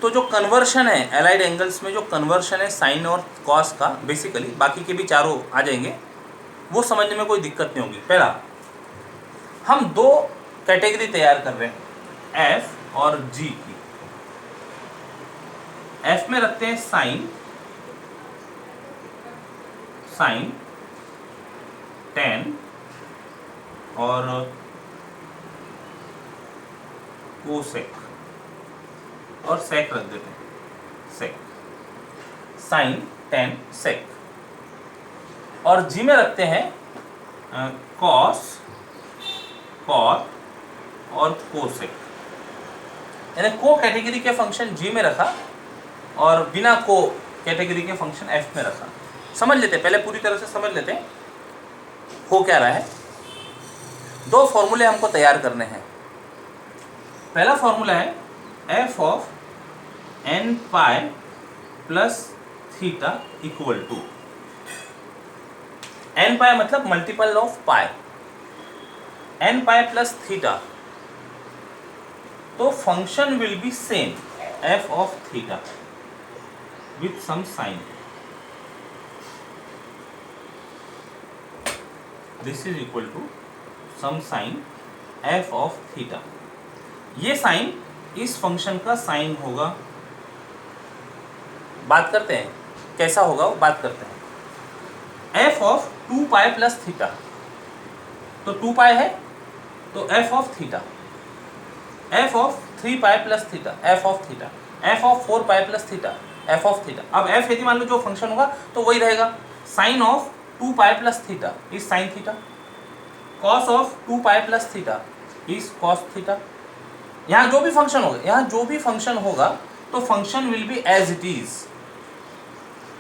तो जो कन्वर्शन है एलाइड एंगल्स में, जो कन्वर्शन है साइन और कॉस का, बेसिकली बाकी के भी चारों आ जाएंगे, वो समझने में कोई दिक्कत नहीं होगी। पहला, हम दो कैटेगरी तैयार कर रहे हैं एफ और जी की। एफ में रखते हैं साइन, साइन, टेन और कोसेक, और सेक रख देते हैं, सेक, साइन, टेन, सेक। और जी में रखते हैं कॉस, कॉट और कोसेक। यानी को कैटेगरी के फंक्शन जी में रखा और बिना को कैटेगरी के फंक्शन एफ में रखा। समझ लेते हैं, पहले पूरी तरह से समझ लेते हैं हो क्या रहा है। दो फॉर्मूले हमको तैयार करने हैं। पहला फॉर्मूला है f of n pi plus theta equal to, n pi मतलब multiple of pi, n pi plus theta, तो function will be same f of theta with some sign, this is equal to some sign f of theta. ये sign इस function का sign होगा। बात करते हैं कैसा होगा, वो बात करते हैं। F of 2 pi plus theta, तो 2 पाई है तो f of theta, f of 3 pi plus theta, f of theta, f of 4 pi plus theta, f of theta. अब एफ यदि मान लो जो फंक्शन होगा तो वही रहेगा, sine of 2 pi plus theta is sine theta, cos of 2 pi plus theta is cos theta. यहाँ जो भी फंक्शन होगा, यहाँ जो भी फंक्शन होगा तो function will be as it is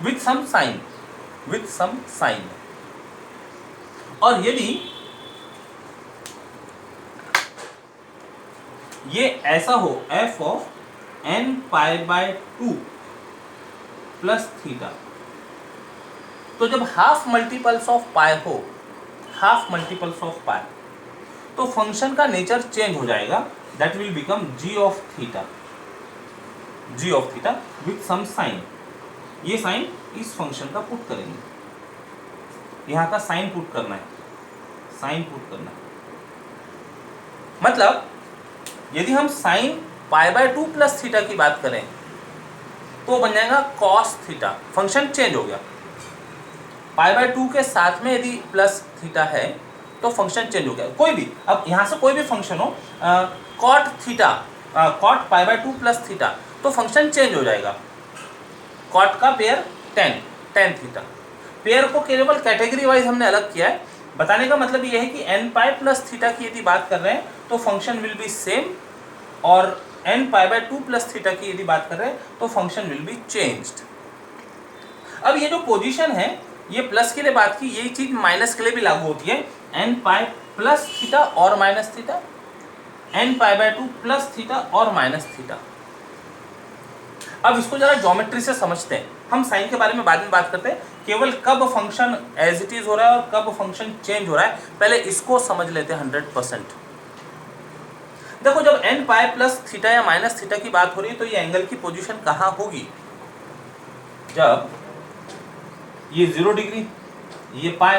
with some sign, with some sign. और यदि ये ऐसा हो f of n pi by 2 plus theta, तो जब हाफ मल्टीपल्स ऑफ पाई हो, हाफ मल्टीपल्स ऑफ पाई, तो फंक्शन का नेचर चेंज हो जाएगा, that will become g of theta, g of theta with some sin। ये साइन इस फंक्शन का पुट करेंगे, यहाँ का साइन पुट करना है, साइन पुट करना है। मतलब यदि हम sine pi by 2 plus theta की बात करें तो बन जाएगा कॉस थीटा, फंक्शन चेंज हो गया। पाई बाय 2 के साथ में यदि प्लस थीटा है तो फंक्शन चेंज हो गया। कोई भी, अब यहाँ से कोई भी फंक्शन हो, cot theta, cot pi by 2 plus theta, तो फंक्शन चेंज हो जाएगा। कॉट का पेयर 10, टेन थीटा। पेयर को केवल कैटेगरी वाइज हमने अलग किया है। बताने का मतलब ये है कि एन पाई प्लस थीटा की यदि बात कर रहे हैं तो फंक्शन विल बी सेम, और n pi by 2 plus theta की यदि बात कर रहे हैं तो फंक्शन विल बी चेंज्ड। अब ये जो पोजीशन है, ये प्लस के लिए बात की, यही चीज माइनस के लिए भी लागू होती है। एन पाई प्लस थीटा और minus theta, n pi by 2 plus theta और माइनस थीटा। अब इसको जरा ज्योमेट्री से समझते हैं। हम साइन के बारे में बाद में बात करते हैं, केवल कब फंक्शन एज इट इज हो रहा है और कब फंक्शन चेंज हो रहा है, पहले इसको समझ लेते हैं 100%। देखो, जब एन पाई प्लस थीटा या माइनस थीटा की बात हो रही है तो ये एंगल की पोजीशन कहाँ होगी? जब ये 0 डिग्री, ये पाई,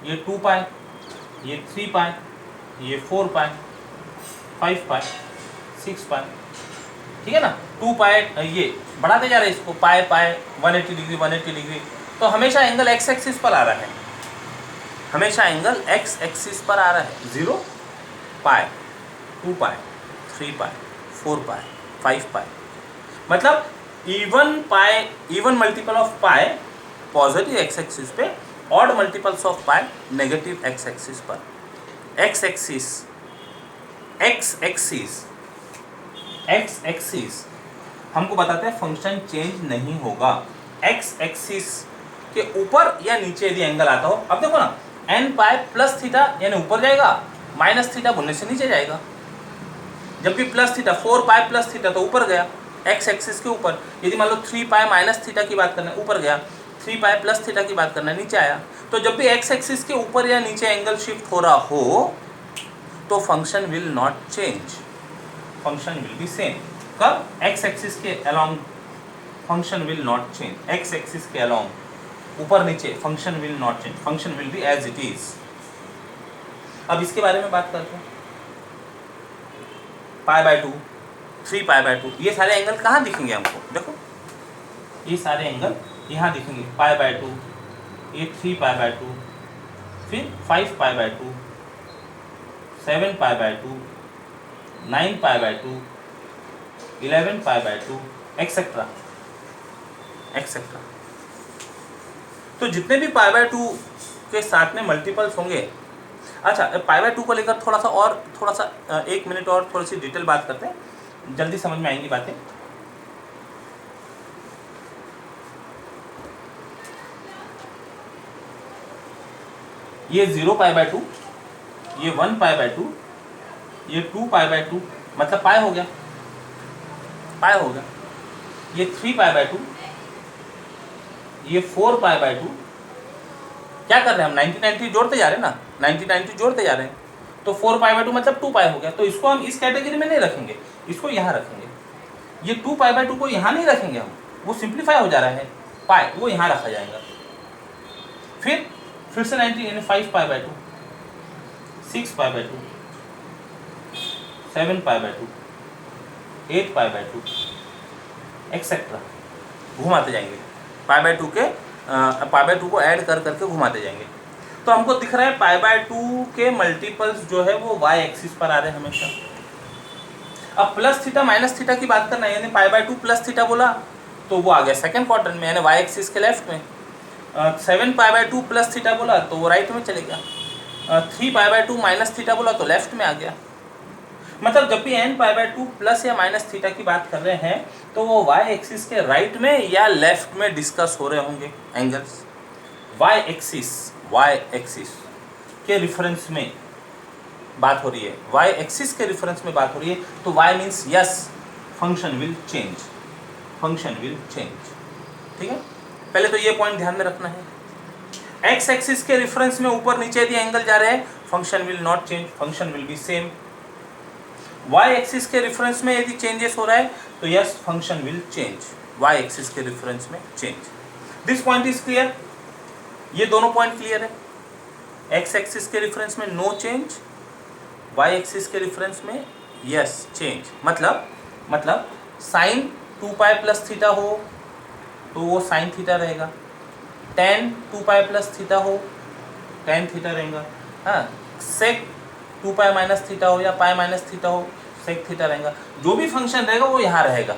ये 2 पाई, ये 3 पाई, ये 4 पाई, 5 पाई, 6 पाई, ठीक है ना, 2 पाई, ये बढ़ाते जा रहे हैं इसको, पाई पाई 180 डिग्री 180 डिग्री, तो हमेशा एंगल एक्स एक्सिस पर आ रहा है। हमेशा एंगल एक्स एक्सिस पर आ रहा है, 0 पाई, 2 पाई, 3 पाई, 4 पाई, 5 पाई, मतलब even multiple of pi positive x axis पे, odd multiples of pi negative x axis पर। एक्स एक्सिस हमको बताते हैं फंक्शन चेंज नहीं होगा। एक्स एक्सिस के ऊपर या नीचे यदि एंगल आता हो, अब देखो ना, एन पाई प्लस थीटा यानी ऊपर जाएगा, माइनस थीटा बोलने से नीचे जाएगा। जब भी plus theta, 4 pi plus theta तो ऊपर गया एक्स एक्सिस के ऊपर। यदि मान लो 3 पाई माइनस थीटा की बात करना है, ऊपर गया। 3 पाई प्लस थीटा की बात करना है, नीचे आया। तो जब भी एक्स एक्सिस के ऊपर या नीचे एंगल शिफ्ट हो रहा हो तो function will not change, function will be same. कब? एक्स एक्सिस के along function will not change, x axis के अलोंग ऊपर नीचे function will not change, function will be as it is. अब इसके बारे में बात करते हैं। पाई बाय 2, 3 पाई बाय 2, ये सारे एंगल कहाँ दिखेंगे हमको? देखो ये सारे एंगल यहाँ दिखेंगे, पाई बाय 2, ये 3 पाई बाय 2, फिर 5 पाई by 2, 7 pi by 2, 9 pi by 2, 11 pi by 2, etcetera etcetera. तो जितने भी पाई बाय 2 के साथ में मल्टीपल्स होंगे। अच्छा, पाई बाय 2 को लेकर थोड़ा सा 1 मिनट और थोड़ी सी डिटेल बात करते हैं, जल्दी समझ में आएंगी बातें। ये 0 पाई बाय 2, ये 1 पाई बाय 2, ये 2 पाई बाय 2, मतलब पाई हो गया, पाई हो गया। ये 3 पाई बाय 2, ये 4 पाई बाय 2। क्या कर रहे हैं हम? 90 जोड़ते जा रहे हैं ना, 90 जोड़ते जा रहे हैं। तो 4 पाई बाय 2 मतलब 2 पाई हो गया। तो इसको हम इस कैटेगरी में नहीं रखेंगे, इसको यहाँ रखेंगे। ये 2 पाई बाय 2 को यहाँ नहीं रखेंगे हम, वो सिंप्लीफाई हो जा रहा है पाई, वो यहाँ रखा जाएगा। फिर से 90 यानी 5 पाई by 2, 6 pi by 2, 7 pi by 2, 8 pi by 2, etcetera, घुमाते जाएंगे। पाई बाय 2 के पाई बाय 2 को ऐड कर करके घुमाते जाएंगे। तो हमको दिख रहा है पाई बाय 2 के मल्टीपल्स जो है वो वाई एक्सिस पर आ रहे हैं हमेशा। अब प्लस थीटा माइनस थीटा की बात करना है, यानी पाई बाय 2 प्लस थीटा बोला तो वो आ गया सेकंड क्वाड्रेंट में, यानी वाई एक्सिस के लेफ्ट में। 7 पाई बाय 2 प्लस थीटा बोला तो वो राइट में चले गया। 3 पाई बाय 2 माइनस थीटा बोला तो लेफ्ट में आ गया। मतलब जब भी n पाई बाय 2 प्लस या माइनस थीटा की बात कर रहे हैं तो वो y एक्सिस के राइट में या लेफ्ट में डिस्कस हो रहे होंगे एंगल्स। y एक्सिस के रिफरेंस में बात हो रही है, y एक्सिस के रिफरेंस में बात हो रही है। तो y means yes, function will change, function will change. ठीक है, पहले तो ये पॉइंट ध्यान में रखना है। x एक्सिस के रिफरेंस में ऊपर नीचे यदि एंगल जा रहे हैं, function will not change, function will be same. y axis के रेफरेंस में यदि चेंजेस हो रहा है तो yes, function will change, y axis के रेफरेंस में change. This point is clear, ये दोनों पॉइंट क्लियर है। x एक्सिस के रेफरेंस में नो चेंज, y एक्सिस के रेफरेंस में यस चेंज। मतलब साइन 2 पाई प्लस थीटा हो तो वो साइन थीटा रहेगा, tan 2 पाई प्लस थीटा हो tan थीटा रहेगा। हाँ, सेक 2 पाई माइनस थीटा हो या पाई माइनस थीटा हो, सेक थीटा रहेगा। जो भी फंक्शन रहेगा वो यहाँ रहेगा,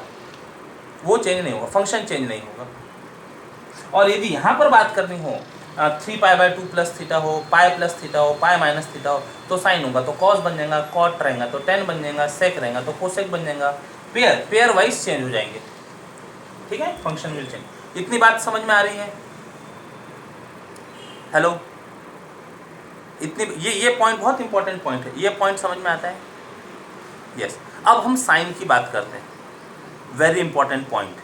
वो चेंज नहीं होगा, फंक्शन चेंज नहीं होगा। और यदि यहाँ पर बात करनी हो 3 पाई बाय 2 प्लस थीटा हो, पाई प्लस थीटा हो, पाई माइनस थीटा हो, तो साइन होगा तो कॉस बन जाएगा, कॉट रहेगा तो टेन बन जाएगा, सेक रहेगा तो कोसेक बन जाएगा। पेयर वाइज चेंज हो जाएंगे। ठीक है, फंक्शन विल चेंज। इतनी बात समझ में आ रही है? हेलो, इतनी ये पॉइंट बहुत इंपॉर्टेंट पॉइंट है, ये पॉइंट समझ में आता है? यस। अब हम साइन की बात करते हैं, वेरी इंपॉर्टेंट पॉइंट।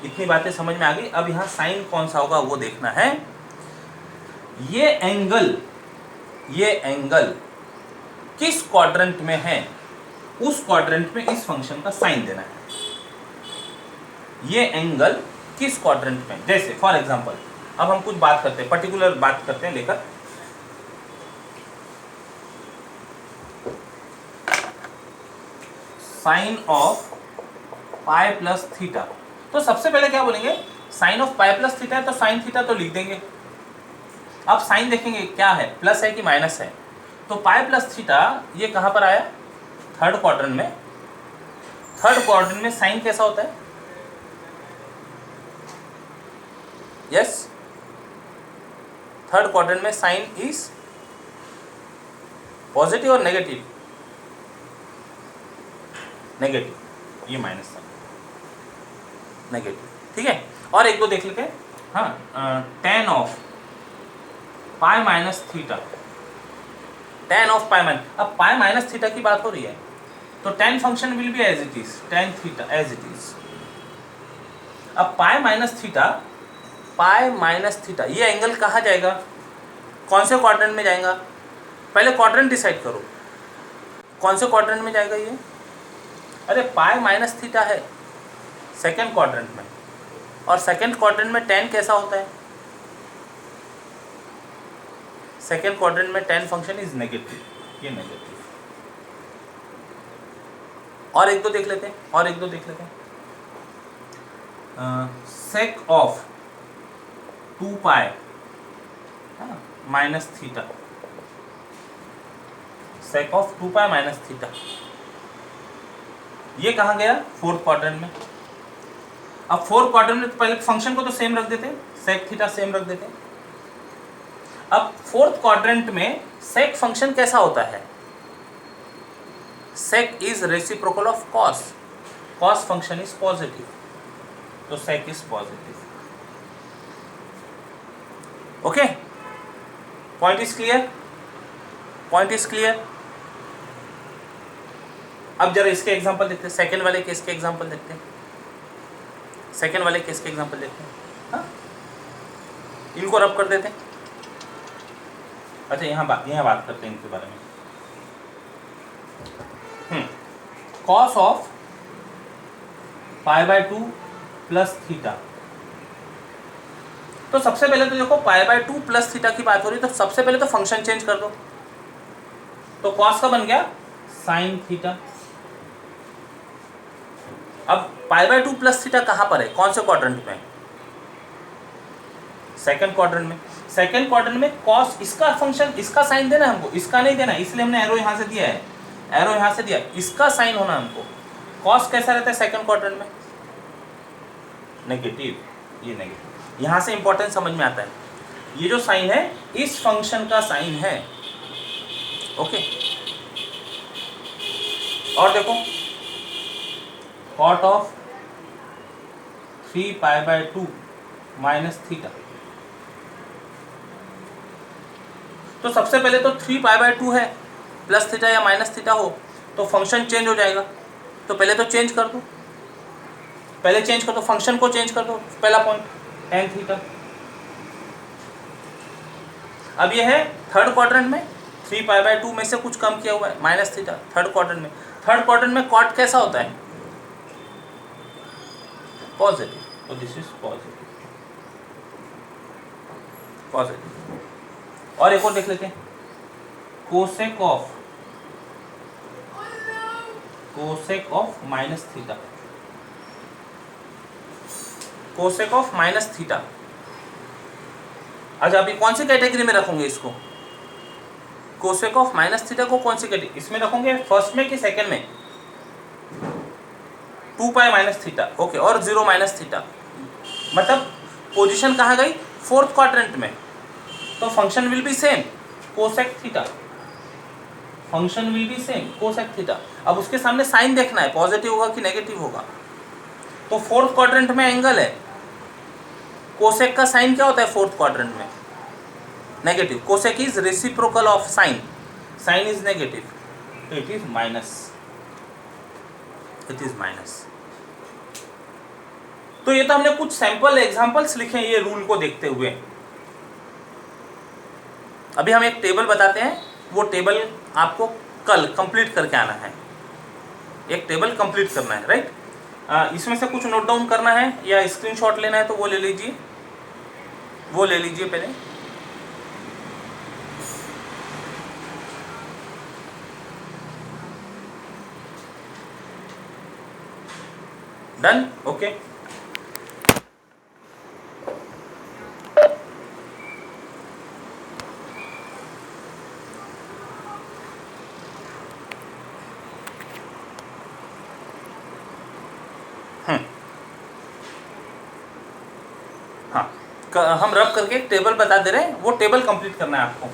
इतनी बातें समझ में आ गई, अब यहाँ साइन कौन सा होगा वो देखना है। ये एंगल किस क्वाड्रेंट में है, उस क्वाड्रेंट में इस फंक्शन का साइन देना है। ये एंगल किस क्वाड्रेंट में, जैसे फॉर एग्जांपल अब हम कुछ बात करते हैं, पर्टिकुलर बात करते हैं लेकर। Sine of pi plus theta, तो सबसे पहले क्या बोलेंगे, sine of pi plus theta है तो साइन थीटा तो लिख देंगे। अब साइन देखेंगे क्या है, प्लस है कि माइनस है। तो पाई प्लस थीटा ये कहाँ पर आया, थर्ड क्वाड्रेंट में। थर्ड क्वाड्रेंट में साइन कैसा होता है, यस, थर्ड क्वाड्रेंट में साइन इज पॉजिटिव और नेगेटिव, नेगेटिव, ये माइनस साइन नेगेटिव, ठीक है। और एक दो देख लेते हैं। हाँ, ten of pi minus theta, ten of pi minus, अब पाई माइनस थीटा की बात हो रही है तो tan function will be as it is, tan theta as it is. अब pi minus theta, pi minus theta ये एंगल कहाँ जाएगा, कौन से क्वाड्रेंट में जाएगा, पहले क्वाड्रेंट डिसाइड करो कौन से क्वाड्रेंट में जाएगा ये। अरे पाई माइनस थीटा है सेकेंड क्वाड्रेंट में, और सेकेंड क्वाड्रेंट में टेन कैसा होता है, सेकेंड क्वाड्रेंट में टेन फंक्शन इज नेगेटिव, ये नेगेटिव। और एक दो देख लेते हैं, और एक दो देख लेते हैं। Sec of 2 pi minus theta, sec of 2 pi minus theta, ये कहाँ गया, फोर्थ क्वाड्रेंट में। अब फोर्थ क्वाड्रेंट में पहले फंक्शन को तो सेम रख देते, सेक थीटा सेम रख देते। अब फोर्थ क्वाड्रेंट में सेक फंक्शन कैसा होता है, sec is reciprocal of cos, cos function is positive, तो sec is positive. Okay, point is clear, point is clear. अब जरा इसके एग्जांपल देखते हैं, सेकंड वाले केस के एग्जांपल देखते हैं, सेकंड वाले केस के एग्जांपल देखते हैं। हाँ, इनको रब कर देते हैं। अच्छा, यहाँ बात करते हैं इनके बारे में। Cos of pi by 2 plus theta, तो सबसे पहले तो देखो पाई बाय 2 प्लस थीटा की बात हो रही है, तो सबसे पहले तो फंक्शन चेंज कर दो। तो कॉस का बन गया साइन थीटा। अब पाई बाय 2 प्लस थीटा कहाँ पर है, कौन से क्वाड्रेंट में, सेकंड क्वाड्रेंट में। सेकंड क्वाड्रेंट में कॉस, इसका फंक्शन, इसका साइन देना हमको, इसका नहीं देना, इसलिए हमने एरो यहाँ से दिया है, एरो यहाँ से दिया, इसका साइन होना हमको। कॉस कैसा रहता है सेकंड क्वाड्रेंट में, नेगेटिव, ये नेगेटिव। यहाँ से इंपॉर्टेंट समझ में आता है, ये जो साइन है इस फंक्शन का साइन है। ओके, और देखो cot of 3 pi by 2 minus theta, तो सबसे पहले तो 3 पाई बाय 2 है, प्लस थीटा या माइनस थीटा हो तो फंक्शन चेंज हो जाएगा। तो पहले तो चेंज कर दो, पहले चेंज कर दो, फंक्शन को चेंज कर दो। पहला पॉइंट टेन थीटा। अब ये है थर्ड क्वाड्रेंट में, 3 पाई बाय 2 में से कुछ कम किया हुआ है, माइनस थीटा, थर्ड क्वाड्रेंट में। थर्ड क्वाड्रेंट में कॉट कैसा होता है, पॉजिटिव, तो दिस इज पॉजिटिव, पॉजिटिव। और एक और देख लेते हैं, cosec of minus theta, cosec of minus theta. अच्छा, अभी कौन सी कैटेगरी में रखोगे इसको, कोसेक ऑफ माइनस थीटा को कौन सी कैटेगरी, इसमें रखोगे फर्स्ट में कि सेकंड में, 2 पाई माइनस थीटा, ओके, और 0 माइनस थीटा, मतलब पोजीशन कहाँ गई, फोर्थ क्वाड्रेंट में, तो function will be same, cosec theta, function will be same cosec theta. अब उसके सामने साइन देखना है, पॉजिटिव होगा कि नेगेटिव होगा। तो फोर्थ क्वाड्रेंट में एंगल है, कोसेक का साइन क्या होता है फोर्थ क्वाड्रेंट में, negative. Cosec is reciprocal of sine, sine is negative, तो it is minus, it is minus. तो ये तो हमने कुछ सैंपल एग्जांपल्स लिखे हैं ये रूल को देखते हुए। अभी हम एक टेबल बताते हैं, वो टेबल आपको कल कंप्लीट करके आना है, एक टेबल कंप्लीट करना है, राइट। इसमें से कुछ नोट डाउन करना है या स्क्रीनशॉट लेना है तो वो ले लीजिए, वो ले लीजिए पहले। Done, okay. हम रब करके एक टेबल बता दे रहे हैं, वो टेबल कंप्लीट करना है आपको।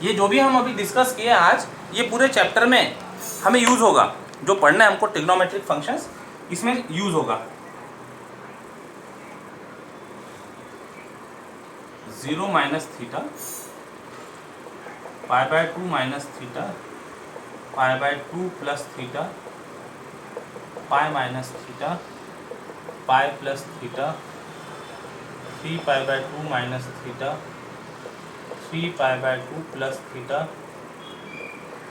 ये जो भी हम अभी डिस्कस किए आज, ये पूरे चैप्टर में हमें यूज होगा। जो पढ़ना है हमको ट्रिग्नोमेट्रिक फंक्शंस, इसमें यूज होगा। 0 minus theta, π/2 minus theta, π/2 plus theta, π minus theta, π plus theta, 3π/2 minus theta, 3π/2 plus theta,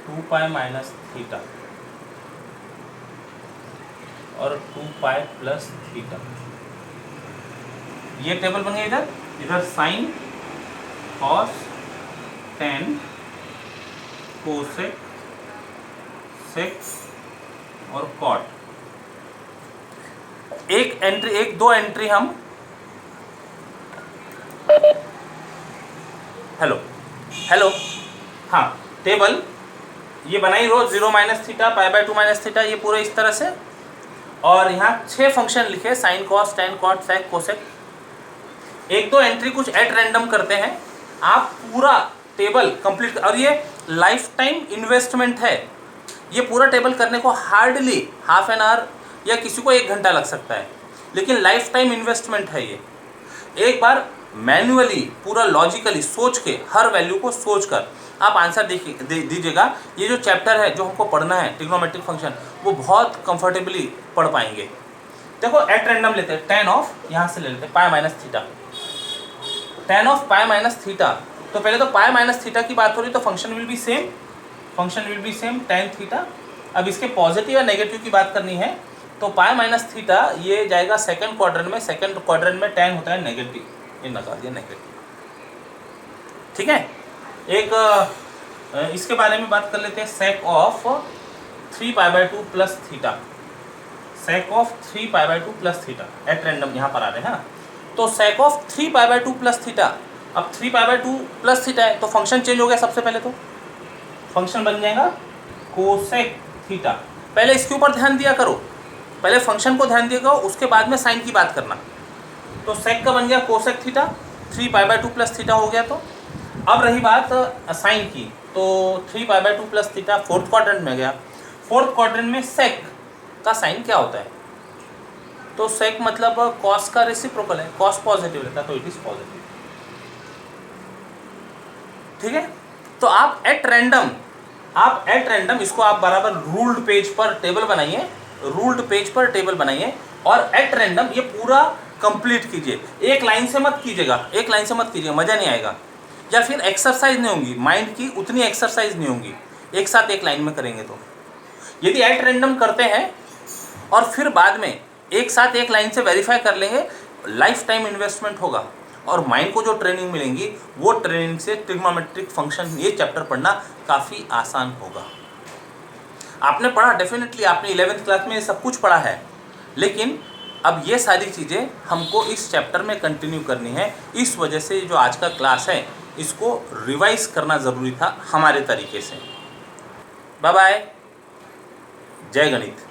2π minus theta और 2π प्लस थीटा। ये टेबल बन गया। इधर sine, cos, tan, cosec, sec और कॉट। एक दो एंट्री हम हेलो हाँ, टेबल ये बनाई रोज 0 माइनस थीटा, π/2 माइनस थीटा, ये पूरे इस तरह से। और यहाँ 6 फंक्शन लिखे, साइन, कॉस, टेन, कॉट, सेक, कोसेक। एक दो एंट्री कुछ एट रैंडम करते हैं, आप पूरा टेबल कंप्लीट। और ये लाइफ टाइम इन्वेस्टमेंट है। ये पूरा टेबल करने को हार्डली हाफ एन आवर या किसी को 1 घंटा लग सकता है, लेकिन लाइफ टाइम इन्वेस्टमेंट है ये। एक बार मैन्युअली पूरा लॉजिकली सोच के, हर वैल्यू को सोच कर आप आंसर दीजिएगा। ये जो चैप्टर है जो हमको पढ़ना है ट्रिग्नोमेट्रिक फंक्शन, वो बहुत कंफर्टेबली पढ़ पाएंगे। देखो एट रैंडम लेते हैं, टेन ऑफ यहाँ से ले लेते हैं पाई minus theta, ten of pi minus theta. तो पहले तो पाई माइनस थीटा की बात हो रही, तो function will be same tan theta. अब इसके पॉजिटिव या नेगेटिव की बात करनी है, तो पाई माइनस थीटा ये जाएगा सेकंड क्वाड्रेंट में। सेकंड क्वाड्रेंट में टेन होता है नेगेटिव, ये लगा दिया नेगेटिव। ठीक है, एक इसके बारे में बात कर लेते हैं, sec of 3π/2 plus theta, sec of 3π/2 plus theta at random यहाँ पर आ रहे हैं। हाँ, तो सेक ऑफ 3π/2 प्लस थीटा। अब 3π/2 प्लस थीटा है तो फंक्शन चेंज हो गया। सबसे पहले तो फंक्शन बन जाएगा कोसेक थीटा। पहले इसके ऊपर ध्यान दिया करो, पहले फंक्शन को ध्यान दिया करो, उसके बाद में साइन की बात करना। तो सेक का बन गया कोसेक थीटा, 3π/2 प्लस थीटा हो गया। तो अब रही बात साइन की, तो 3π/2 प्लस थीटा फोर्थ क्वाड्रेंट में गया। फोर्थ क्वाड्रेंट में सेक का साइन क्या होता है, तो सेक मतलब कॉस का रेसिप्रोकल है, कॉस पॉजिटिव रहता है तो इट इज पॉजिटिव। ठीक है, तो आप एट रैंडम इसको आप बराबर रूल्ड पेज पर टेबल बनाइए, और एट रैंडम ये पूरा कंप्लीट कीजिए। एक लाइन से मत कीजिएगा, मजा नहीं आएगा, या फिर एक्सरसाइज नहीं होगी माइंड की, उतनी एक्सरसाइज नहीं होगी एक साथ एक लाइन में करेंगे। तो यदि एट रैंडम करते हैं और फिर बाद में एक साथ एक लाइन से वेरीफाई कर लेंगे, लाइफ टाइम इन्वेस्टमेंट होगा और माइंड को जो ट्रेनिंग मिलेंगी, वो ट्रेनिंग से ट्रिग्नोमेट्रिक फंक्शन ये चैप्टर पढ़ना काफ़ी आसान होगा। आपने पढ़ा डेफिनेटली, आपने 11th क्लास में ये सब कुछ पढ़ा है, लेकिन अब ये सारी चीज़ें हमको इस चैप्टर में कंटिन्यू करनी है। इस वजह से जो आज का क्लास है इसको रिवाइज करना ज़रूरी था हमारे तरीके से। बाय बाय, जय गणित।